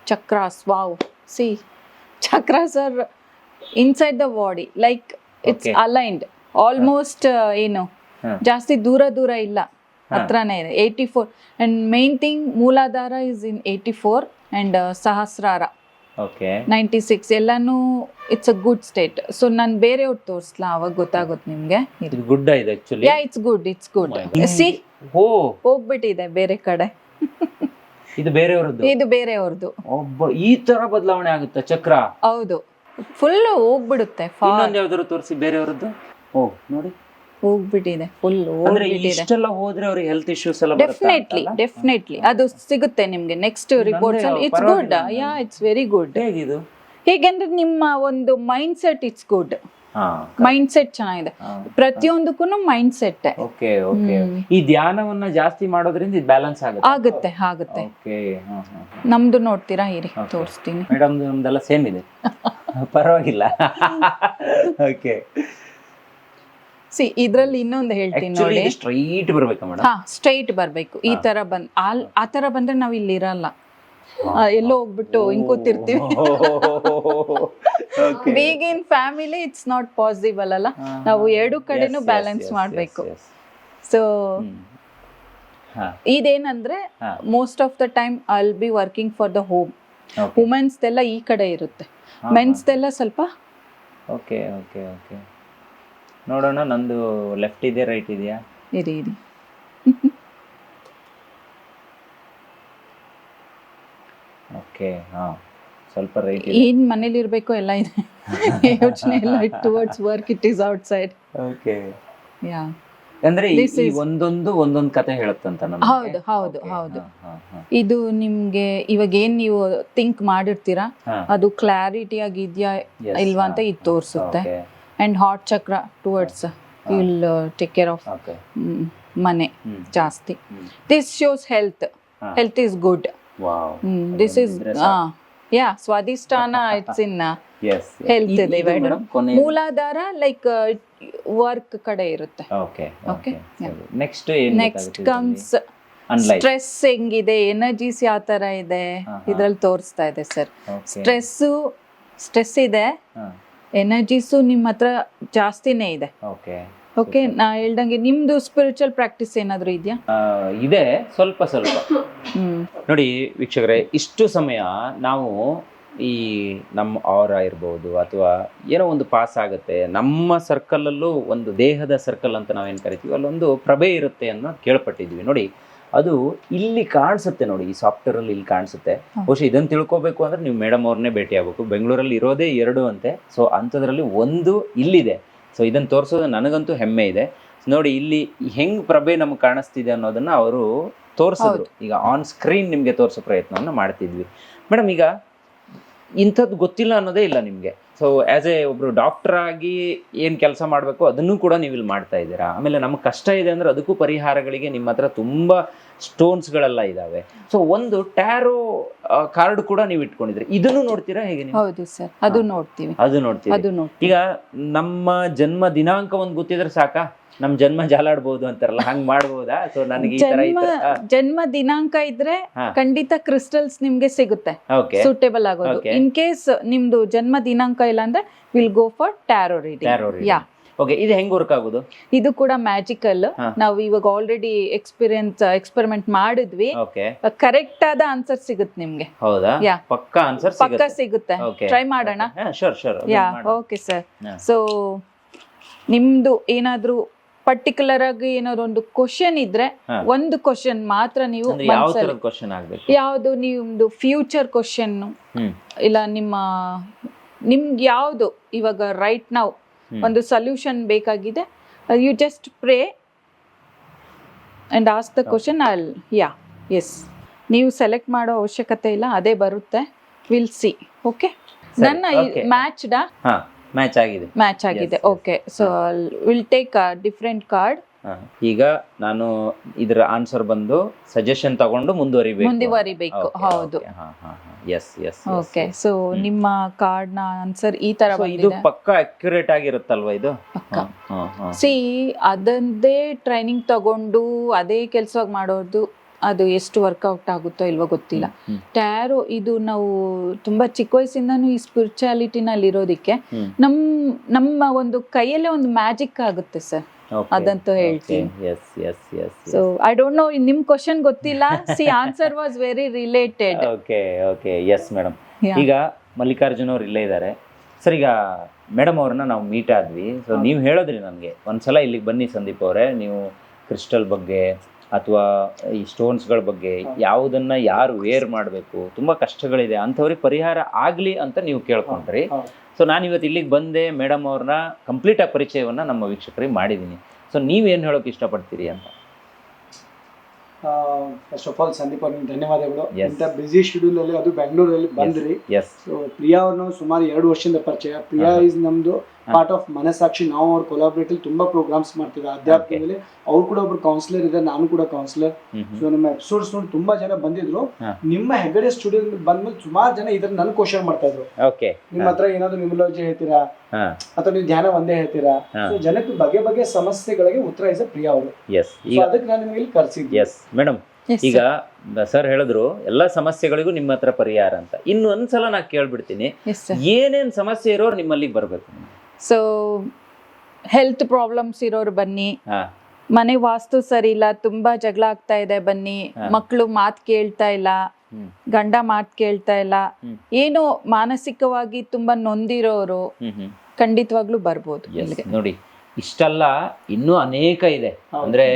Chakras, wow. See, chakras are inside the body, like it's aligned almost. ಏನು ಜಾಸ್ತಿ ದೂರ ಇಲ್ಲ, ಹತ್ರನೇ ಇದೆ. 84 and main thing Muladhara is in 84 and ಸಹಸ್ರಾರ 96. ಎಲ್ಲಾನು it's a good state. So ನಾನು ಬೇರೆಯವ್ರು ತೋರಿಸ್ಲಾ, ಅವಾಗ ಗೊತ್ತಾಗುತ್ತೆ ನಿಮ್ಗೆ. ಇದು ಗುಡ್ ಇದೆ actually. Yeah, it's good. C, ಹೋಗ್ಬಿಟ್ಟಿದೆ ಬೇರೆ ಕಡೆ. ಇದು ಬೇರೆಯವರದ್ದು. ಇದು ಬೇರೆಯವ್ರದ್ದು. ಈ ತರ ಬದಲಾವಣೆ ಆಗುತ್ತೆ ಚಕ್ರ. ಹೌದು, ಫುಲ್ ಹೋಗ್ಬಿಡುತ್ತೆ. ಇನ್ನೊಂದು ಯಾವ್ದಾದ್ರು ತೋರಿಸಿ ಬೇರೆಯವರದ್ದು. ನೋಡಿ, ಹೋಗ್ಬಿಟ್ಟಿದೆ ಫುಲ್. ಇಷ್ಟೆಲ್ಲ ಹೋದ್ರೆ ಅವ್ರಿಗೆ ಹೆಲ್ತ್ ಇಶ್ಯೂಸ್ ಎಲ್ಲ ಡೆಫಿನೆಟ್ಲಿ ಅದು ಸಿಗುತ್ತೆ ನಿಮ್ಗೆ ನೆಕ್ಸ್ಟ್ ರಿಪೋರ್ಟ್ಸ್ ಅಲ್ಲಿ. It's good. Yeah, it's very good. ಹೇಗಿದು? ಹೇಗೆಂದ್ರೆ ನಿಮ್ಮ ಒಂದು mindset it's good. Mindset ಚೆನ್ನಾಗಿದೆ, ಪ್ರತಿಯೊಂದಕ್ಕೂ ಮೈಂಡ್ ಸೆಟ್. ಈ ಧ್ಯಾನವನ್ನ ಜಾಸ್ತಿ ಮಾಡೋದ್ರಿಂದ ಇದು ಬ್ಯಾಲೆನ್ಸ್ ಆಗುತ್ತೆ. ನಮ್ದು ನೋಡ್ತೀರಾ? ಇರಿ ತೋರಿಸ್ತೀನಿ. ಮೇಡಮ್ ನಮ್ದೆಲ್ಲ ಸೇಮ್ ಇದೆ, ಪರವಾಗಿಲ್ಲ. ಓಕೆ, ಸಿ ಇದ್ರಲ್ಲಿ ಇನ್ನೊಂದು ಹೇಳ್ತೀನಿ ನೋಡಿ. ಸ್ಟ್ರೈಟ್ ಬರ್ಬೇಕು ಮೇಡಮ್. ಸ್ಟ್ರೈಟ್ ಬರ್ಬೇಕು. ಈ ತರ ಆ ತರ ಬಂದ್ರೆ ನಾವ್ ಇಲ್ಲಿ ಇರಲ್ಲ, ಎಲ್ಲೋ ಹೋಗ್ಬಿಟ್ಟು ಹಿಂಗ್ ಕೂತಿರ್ತೀವಿ. Being in family it's not possible ಅಲ್ಲ. ನಾವು ಎರಡು ಕಡೆನೂ ಬ್ಯಾಲೆನ್ಸ್ ಮಾಡ್ಬೇಕು. ಸೊ ಇದೇನಂದ್ರೆ most of the time I will be working for the home. ವುಮೆನ್ಸ್ದೆಲ್ಲ ಈ ಕಡೆ ಇರುತ್ತೆ, ಮೆನ್ಸ್ದೆಲ್ಲ ಸ್ವಲ್ಪ. ಓಕೆ ಓಕೆ ಓಕೆ, ನೋಡೋಣ. ನಂದು ಲೆಫ್ಟ್ ಇದೆ, ರೈಟ್ ಇದೆಯಾ? ಇರಿ ಓಕೆ, ಸ್ವಲ್ಪ ರೈಟ್ ಏನ್ ಮನೇಲಿ ಇರ್ಬೇಕೋ ಎಲ್ಲ ಇದೆ. ಯೋಚನೆ ಎಲ್ಲ towards work, it is outside. Okay, yeah, ಅಂದ್ರೆ This is- ಒಂದೊಂದು ಕತೆ ಹೇಳುತ್ತಂತ ನಮ್ಗೆ. ಹೌದು ಹೌದು Okay. ಹೌದು. ಹಾ, ಹಾ, ಇದು ನಿಮ್ಗೆ ಇವಾಗ ಏನ್ ನೀವು ಥಿಂಕ್ ಮಾಡಿರ್ತೀರಾ ಹಾ. ಅದು ಕ್ಲಾರಿಟಿ ಆಗಿದ್ಯಾ Yes, ಇಲ್ವಾ ಅಂತ ಹಾ, ಇದು ತೋರಿಸುತ್ತೆ. Okay, and heart chakra towards will take care of okay. ಮನೆ ಹ್ಮ್. ಜಾಸ್ತಿ. ಹ್ಮ್. This shows health. ಹಾ. Health is good. Wow. This is ಅದೊಂದಿದ್ರೆ ಸಾಕು. Yeah, Swadhisthana it's in Yes, yes. Health ಇದು ಇದೆ madam. madam, ಕೊನೆ ಮೂಲಾಧಾರ ಲೈಕ್ ವರ್ಕ್ ಕಡೆ ಇರುತ್ತೆ. Okay Okay, okay. ನೆಕ್ಸ್ಟ್ ಏನು ನೆಕ್ಸ್ಟ್ ಕಮ್ಸ್ ಅನ್ಲೈಕ್. ಸ್ಟ್ರೆಸ್ ಹೆಂಗಿದೆ, ಎನರ್ಜೀಸ್ ಯಾವ ತರ ಇದೆ ಇದ್ರಲ್ಲಿ ತೋರಿಸ್ತಾ ಇದೆ ಸರ್. ಸ್ಟ್ರೆಸ್ ಇದೆ, ಎನರ್ಜೀಸು ನಿಮ್ಮ ಹತ್ರ ಜಾಸ್ತಿನೇ ಇದೆ. ಓಕೆ ಓಕೆ, ನಾ ಹೇಳ್ದಂಗೆ ನಿಮ್ದು ಸ್ಪಿರಿಚುವಲ್ ಪ್ರಾಕ್ಟೀಸ್ ಏನಾದ್ರು ಇದೆಯಾ? ಇದೆ, ಸ್ವಲ್ಪ ಹ್ಮ್ ನೋಡಿ ವೀಕ್ಷಕರೇ, ಇಷ್ಟು ಸಮಯ ನಾವು ಈ ನಮ್ಮ ಆರಾ ಇರ್ಬೋದು ಅಥವಾ ಏನೋ ಒಂದು ಪಾಸ್ ಆಗುತ್ತೆ, ನಮ್ಮ ಸರ್ಕಲಲ್ಲೂ ಒಂದು ದೇಹದ ಸರ್ಕಲ್ ಅಂತ ನಾವೇನು ಕರಿತೀವಿ, ಅಲ್ಲೊಂದು ಪ್ರಭೆ ಇರುತ್ತೆ ಅನ್ನೋ ಕೇಳ್ಪಟ್ಟಿದ್ವಿ. ನೋಡಿ ಅದು ಇಲ್ಲಿ ಕಾಣಿಸುತ್ತೆ, ನೋಡಿ ಈ ಸಾಫ್ಟ್ವೇರಲ್ಲಿ ಇಲ್ಲಿ ಕಾಣಿಸುತ್ತೆ. ಬಹುಶಃ ಇದನ್ನು ತಿಳ್ಕೊಬೇಕು ಅಂದ್ರೆ ನೀವು ಮೇಡಮ್ ಅವ್ರನ್ನೇ ಭೇಟಿ ಆಗ್ಬೇಕು. ಬೆಂಗಳೂರಲ್ಲಿ ಇರೋದೇ 2 ಅಂತೆ. ಸೊ ಅಂಥದ್ರಲ್ಲಿ ಒಂದು ಇಲ್ಲಿದೆ. ಸೊ ಇದನ್ನು ತೋರಿಸೋದು ನನಗಂತೂ ಹೆಮ್ಮೆ ಇದೆ. ನೋಡಿ ಇಲ್ಲಿ ಹೆಂಗ್ ಪ್ರಭೆ ನಮ್ಗೆ ಕಾಣಿಸ್ತಿದೆ ಅನ್ನೋದನ್ನ ಅವರು ತೋರಿಸಿದ್ರು. ಈಗ ಆನ್ ಸ್ಕ್ರೀನ್ ನಿಮಗೆ ತೋರಿಸೋ ಪ್ರಯತ್ನವನ್ನು ಮಾಡ್ತಿದ್ವಿ. ಮೇಡಮ್, ಈಗ ಇಂಥದ್ದು ಗೊತ್ತಿಲ್ಲ ಅನ್ನೋದೇ ಇಲ್ಲ ನಿಮಗೆ. ಸೊ ಆ್ಯಸ್ ಎ ಒಬ್ರು ಡಾಕ್ಟರ್ ಆಗಿ ಏನು ಕೆಲಸ ಮಾಡಬೇಕು ಅದನ್ನು ಕೂಡ ನೀವು ಇಲ್ಲಿ ಮಾಡ್ತಾ ಇದ್ದೀರಾ. ಆಮೇಲೆ ನಮ್ಗೆ ಕಷ್ಟ ಇದೆ ಅಂದ್ರೆ ಅದಕ್ಕೂ ಪರಿಹಾರಗಳಿಗೆ ನಿಮ್ಮ ಹತ್ರ ತುಂಬ ಸ್ಟೋನ್ಸ್ಗಳೆಲ್ಲ ಇದ್ದಾವೆ. ಸೊ ಒಂದು ಟ್ಯಾರೋ ಕಾರ್ಡ್ ಕೂಡ ನೀವು ಇಟ್ಕೊಂಡಿದ್ರಿ, ಇದನ್ನು ನೋಡ್ತೀರಾ ಹೇಗೆ ನೀವು? ಹೌದು ಸರ್, ಅದು ನೋಡ್ತೀವಿ. ಅದು ನೋಡ್ತೀವಿ. ಈಗ ನಮ್ಮ ಜನ್ಮ ದಿನಾಂಕ ಒಂದು ಗೊತ್ತಿದ್ರೆ ಸಾಕಾ, ನಮ್ ಜನ್ಮ ಜಾಲಾಡ್ಬೋದು ಅಂತಾರಲ್ಲ, ಹಂಗ್ ಮಾಡ್ಬೋದಾ? ಸೊ ನನಗೆ ಈ ತರ ಜನ್ಮ ದಿನಾಂಕ ಇದ್ರೆ ಖಂಡಿತ ಕ್ರಿಸ್ಟಲ್ಸ್ ನಿಮ್ಗೆ ಸಿಗುತ್ತೆ ಸೂಟೇಬಲ್ ಆಗೋದು. ಇನ್ ಕೇಸ್ ನಿಮ್ದು ಜನ್ಮ ದಿನಾಂಕ ಇಲ್ಲ ಅಂದ್ರೆ will go for tarot reading. Yeah, okay. ಇದು ಹೆಂಗ್ ವರ್ಕ್ ಆಗೋದು? ಇದು ಕೂಡ ಮ್ಯಾಜಿಕಲ್. ನಾವು ಇವಾಗ ಆಲ್ರೆಡಿ ಎಕ್ಸ್ಪೆರಿಮೆಂಟ್ ಮಾಡಿದ್ವಿ. ಕರೆಕ್ಟ್ ಆದ ಆನ್ಸರ್ ಸಿಗುತ್ತೆ ನಿಮ್ಗೆ. ಹೌದಾ? ಯಾ, ಪಕ್ಕಾ ಆನ್ಸರ್ ಸಿಗುತ್ತೆ. ಟ್ರೈ ಮಾಡೋಣ. ಶೋರ್. ಯಾ, ಓಕೆ ಸರ್. ಸೊ ನಿಮ್ದು ಏನಾದ್ರೂ ಪರ್ಟಿಕ್ಯುಲರ್ ಆಗಿ ಏನಾದ್ರು ಒಂದು ಕ್ವಶನ್ ಇದ್ರೆ ಒಂದು ಕ್ವಶನ್ ಮಾತ್ರ ನೀವು ಯಾವ್ದು, ನಿಮ್ದು ಫ್ಯೂಚರ್ ಕ್ವಶನ್ ಇಲ್ಲ ನಿಮ್ಗೆ ಯಾವ್ದು ಇವಾಗ ರೈಟ್ ನಾವು ಒಂದು ಸೊಲ್ಯೂಷನ್ ಬೇಕಾಗಿದೆ, you just pray and ask the question. Yeah, yes, ನೀವು ಸೆಲೆಕ್ಟ್ ಮಾಡೋ ಅವಶ್ಯಕತೆ ಇಲ್ಲ, ಅದೇ ಬರುತ್ತೆ. Will see. ಓಕೆ, ನನ್ನ ಮ್ಯಾಚ್ ಆಗಿದೆ. Okay, so will take a different card. ಈಗ ನಾನು ಇದರ ಆನ್ಸರ್ ಬಂದು ಸಜೆಷನ್ ತಗೊಂಡು ಮುಂದುವರಿಬೇಕು. ಹೌದು. ಓಕೆ, ಸೊ ನಿಮ್ಮ ಕಾರ್ಡ್ ನ ಆನ್ಸರ್ ಈ ತರ ಇದು ಪಕ್ಕಾ ಅಕ್ಯುರೇಟ್ ಆಗಿರುತ್ತಲ್ವಾ ಇದು? ಸಿ, ಅದಂದೇ ಟ್ರೈನಿಂಗ್ ತಗೊಂಡು ಅದೇ ಕೆಲಸವಾಗಿ ಮಾಡೋದು, ಅದು ಎಷ್ಟು ವರ್ಕೌಟ್ ಆಗುತ್ತೋ ಇಲ್ವೋ ಗೊತ್ತಿಲ್ಲ. ಟ್ಯಾರೋ ಇದು ನಾವು ತುಂಬಾ ಚಿಕ್ಕ ವಯಸ್ಸಿಂದಾನು ಈ ಸ್ಪಿರಿಚುಯಾಲಿಟಿನಲ್ಲಿ ಇರೋದಿಕ್ಕೆ ನಮ್ಮ ಒಂದು ಕೈಯಲ್ಲೇ ಒಂದು ಮ್ಯಾಜಿಕ್ ಆಗುತ್ತೆ ಸರ್, ಅದಂತೂ ಹೇಳ್ತೀನಿ. ಸೊ ಐ ಡೋಂಟ್ ನೋ, ನಿಮ್ ಕ್ವಶನ್ ಗೊತ್ತಿಲ್ಲ. C, answer was very related. Okay, yes madam. ಈಗ ಮಲ್ಲಿಕಾರ್ಜುನ್ ಅವ್ರು ಇಲ್ಲೇ ಇದ್ದಾರೆ ಸರ್. ಈಗ ಮೇಡಮ್ ಅವ್ರನ್ನ ನಾವು ಮೀಟ್ ಆದ್ವಿ. ಸೊ ನೀವು ಹೇಳಿದ್ರಿ ನನಗೆ ಒಂದ್ಸಲ ಇಲ್ಲಿಗೆ ಬನ್ನಿ ಸಂದೀಪ್ ಅವರೇ, ನೀವು ಕ್ರಿಸ್ಟಲ್ ಬಗ್ಗೆ ಅಥವಾ ಈ ಸ್ಟೋನ್ಸ್ಗಳ ಬಗ್ಗೆ ಯಾವುದನ್ನ ಯಾರು ವೇರ್ ಮಾಡಬೇಕು, ತುಂಬ ಕಷ್ಟಗಳಿದೆ ಅಂಥವ್ರಿಗೆ ಪರಿಹಾರ ಆಗಲಿ ಅಂತ ನೀವು ಕೇಳ್ಕೊಂಡ್ರಿ. ಸೊ ನಾನು ಇವತ್ತು ಇಲ್ಲಿಗೆ ಬಂದೆ, ಮೇಡಮ್ ಅವ್ರನ್ನ ಕಂಪ್ಲೀಟ್ ಆಗಿ ಪರಿಚಯವನ್ನು ನಮ್ಮ ವೀಕ್ಷಕರಿಗೆ ಮಾಡಿದ್ದೀನಿ. ಸೊ ನೀವೇನು ಹೇಳೋಕೆ ಇಷ್ಟಪಡ್ತೀರಿ ಅಂತ? ಫಸ್ಟ್ ಆಫ್ ಆಲ್ ಸಂದೀಪ್ ಅವ್ರಿಗೆ ಧನ್ಯವಾದಗಳು. ಇಂಥ ಬ್ಯುಸಿ ಶೆಡ್ಯೂಲ್ ಅಲ್ಲಿ ಅದು ಬೆಂಗಳೂರಲ್ಲಿ ಬಂದ್ರಿ. ಸೊ ಪ್ರಿಯಾ ಅವ್ರನ್ನ ಸುಮಾರು 2 ವರ್ಷದಿಂದ ಪರಿಚಯ. ಪ್ರಿಯಾ ಇಸ್ ನಮ್ದು ಪಾರ್ಟ್ ಆಫ್ ಮನಸಾಕ್ಷಿ. ನಾವು ಅವ್ರ ಕೊಲಾಬ್ರೇಟಿವ್ ತುಂಬಾ ಪ್ರೋಗ್ರಾಮ್ಸ್ ಮಾಡ್ತಿದ್ದೆ ಅಧ್ಯಾಪಕದಲ್ಲಿ. ಅವ್ರು ಕೂಡ ಒಬ್ರು ಕೌನ್ಸಿಲರ್ ಇದೆ, ನಾನು ಕೂಡ ಕೌನ್ಸಿಲರ್. ಸೊ ನಮ್ಮ ಎಪಿಸೋಡ್ಸ್ ನೋಡಿ ತುಂಬಾ ಜನ ಬಂದಿದ್ರು. ನಿಮ್ಮ ಹೆಗ್ಗಡೆ ಸ್ಟುಡಿಯೋ ಬಂದ್ಮೇಲೆ ಸುಮಾರು ಜನ ಇದ್ರ ನನ್ ಕ್ವಶನ್ ಮಾಡ್ತಾ ಇದ್ರು, ನಿಮ್ಮ ಹತ್ರ ಏನಾದ್ರು ನ್ಯೂಮರಾಲಜಿ ಹೇಳ್ತೀರಾ ಅಥವಾ ನೀವು ಧ್ಯಾನ ಒಂದೇ ಹೇಳ್ತೀರಾ? ಸೊ ಜನಕ್ಕೆ ಬಗೆ ಬಗೆ ಸಮಸ್ಯೆಗಳಿಗೆ ಉತ್ತರಿಸ ಪ್ರಿಯಾ ಅವರು. ಅದಕ್ಕೆ ನಾನು ನಿಮಗೆ ಇಲ್ಲಿ ಕರ್ಸಿದ್ದೆ. ಮೇಡಮ್, ಈಗ ಸರ್ ಹೇಳಿದ್ರು ಎಲ್ಲಾ ಸಮಸ್ಯೆಗಳಿಗೂ ನಿಮ್ಮ ಹತ್ರ ಪರಿಹಾರ ಅಂತ. ಇನ್ನು ಒಂದ್ಸಲ ನಾ ಕೇಳ್ಬಿಡ್ತೀನಿ, ಏನೇನ್ ಸಮಸ್ಯೆ ಇರೋರು ನಿಮ್ಮಲ್ಲಿಗೆ ಬರ್ಬೇಕು? ಸೊ ಹೆಲ್ತ್ ಪ್ರಾಬ್ಲಮ್ಸ್ ಇರೋರು ಬನ್ನಿ, ಮನೆ ವಾಸ್ತು ಸರಿ ಇಲ್ಲ, ತುಂಬಾ ಜಗಳ ಆಗ್ತಾ ಇದೆ ಬನ್ನಿ, ಮಕ್ಕಳು ಮಾತ್ ಕೇಳ್ತಾ ಇಲ್ಲ, ಗಂಡ ಮಾತ್ ಕೇಳ್ತಾ ಇಲ್ಲ, ಏನೋ ಮಾನಸಿಕವಾಗಿ ತುಂಬಾ ನೊಂದಿರೋರು ಖಂಡಿತವಾಗ್ಲೂ ಬರ್ಬೋದು. ನೋಡಿ, ಇಷ್ಟಲ್ಲ ಇನ್ನೂ ಅನೇಕ ಇದೆ. ಅಂದ್ರೆ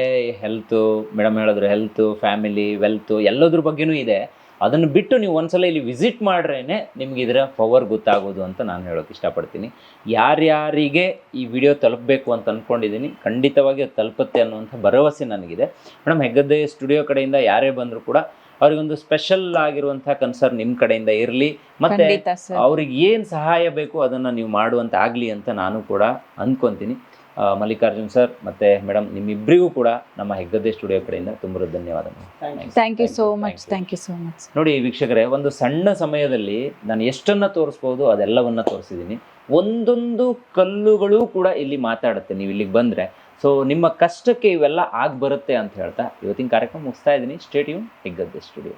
ಹೆಲ್ತ್, ಮೇಡಮ್ ಹೇಳಿದ್ರು ಹೆಲ್ತ್, ಫ್ಯಾಮಿಲಿ, ವೆಲ್ತ್ ಎಲ್ಲದ್ರ ಬಗ್ಗೆನೂ ಇದೆ. ಅದನ್ನು ಬಿಟ್ಟು ನೀವು ಒಂದ್ಸಲ ಇಲ್ಲಿ ವಿಸಿಟ್ ಮಾಡ್ರೇನೆ ನಿಮ್ಗೆ ಇದರ ಪವರ್ ಗೊತ್ತಾಗೋದು ಅಂತ ನಾನು ಹೇಳೋಕೆ ಇಷ್ಟಪಡ್ತೀನಿ. ಯಾರ್ಯಾರಿಗೆ ಈ ವಿಡಿಯೋ ತಲುಪಬೇಕು ಅಂತ ಅಂದ್ಕೊಂಡಿದ್ದೀನಿ ಖಂಡಿತವಾಗಿ ಅದು ತಲುಪುತ್ತೆ ಅನ್ನುವಂಥ ಭರವಸೆ ನನಗಿದೆ. ಮೇಡಮ್, ಹೆಗ್ಗದ್ದೆ ಸ್ಟುಡಿಯೋ ಕಡೆಯಿಂದ ಯಾರೇ ಬಂದರೂ ಕೂಡ ಅವ್ರಿಗೊಂದು ಸ್ಪೆಷಲ್ ಆಗಿರುವಂಥ ಕನ್ಸರ್ನ್ ನಿಮ್ಮ ಕಡೆಯಿಂದ ಇರಲಿ, ಮತ್ತು ಖಂಡಿತ ಸರ್. ಅವ್ರಿಗೆ ಏನು ಸಹಾಯ ಬೇಕು ಅದನ್ನು ನೀವು ಮಾಡುವಂತ ಆಗಲಿ ಅಂತ ನಾನು ಕೂಡ ಅಂದ್ಕೊತೀನಿ. ಮಲ್ಲಿಕಾರ್ಜುನ್ ಸರ್ ಮತ್ತು ಮೇಡಮ್, ನಿಮ್ಮಿಬ್ಬರಿಗೂ ಕೂಡ ನಮ್ಮ ಹೆಗ್ಗದ್ದೆ ಸ್ಟುಡಿಯೋ ಕಡೆಯಿಂದ ತುಂಬ ಧನ್ಯವಾದ. Thank you so much. Thank you so much. ನೋಡಿ ವೀಕ್ಷಕರೇ, ಒಂದು ಸಣ್ಣ ಸಮಯದಲ್ಲಿ ನಾನು ಎಷ್ಟನ್ನು ತೋರಿಸ್ಬೋದು ಅದೆಲ್ಲವನ್ನು ತೋರಿಸಿದ್ದೀನಿ. ಒಂದೊಂದು ಕಲ್ಲುಗಳು ಕೂಡ ಇಲ್ಲಿ ಮಾತಾಡುತ್ತೆ ನೀವು ಇಲ್ಲಿಗೆ ಬಂದರೆ. ಸೊ ನಿಮ್ಮ ಕಷ್ಟಕ್ಕೆ ಇವೆಲ್ಲ ಆಗಿ ಬರುತ್ತೆ ಅಂತ ಹೇಳ್ತಾ ಇವತ್ತಿನ ಕಾರ್ಯಕ್ರಮ ಮುಗಿಸ್ತಾ ಇದ್ದೀನಿ. Stay tune, Heggadde studio.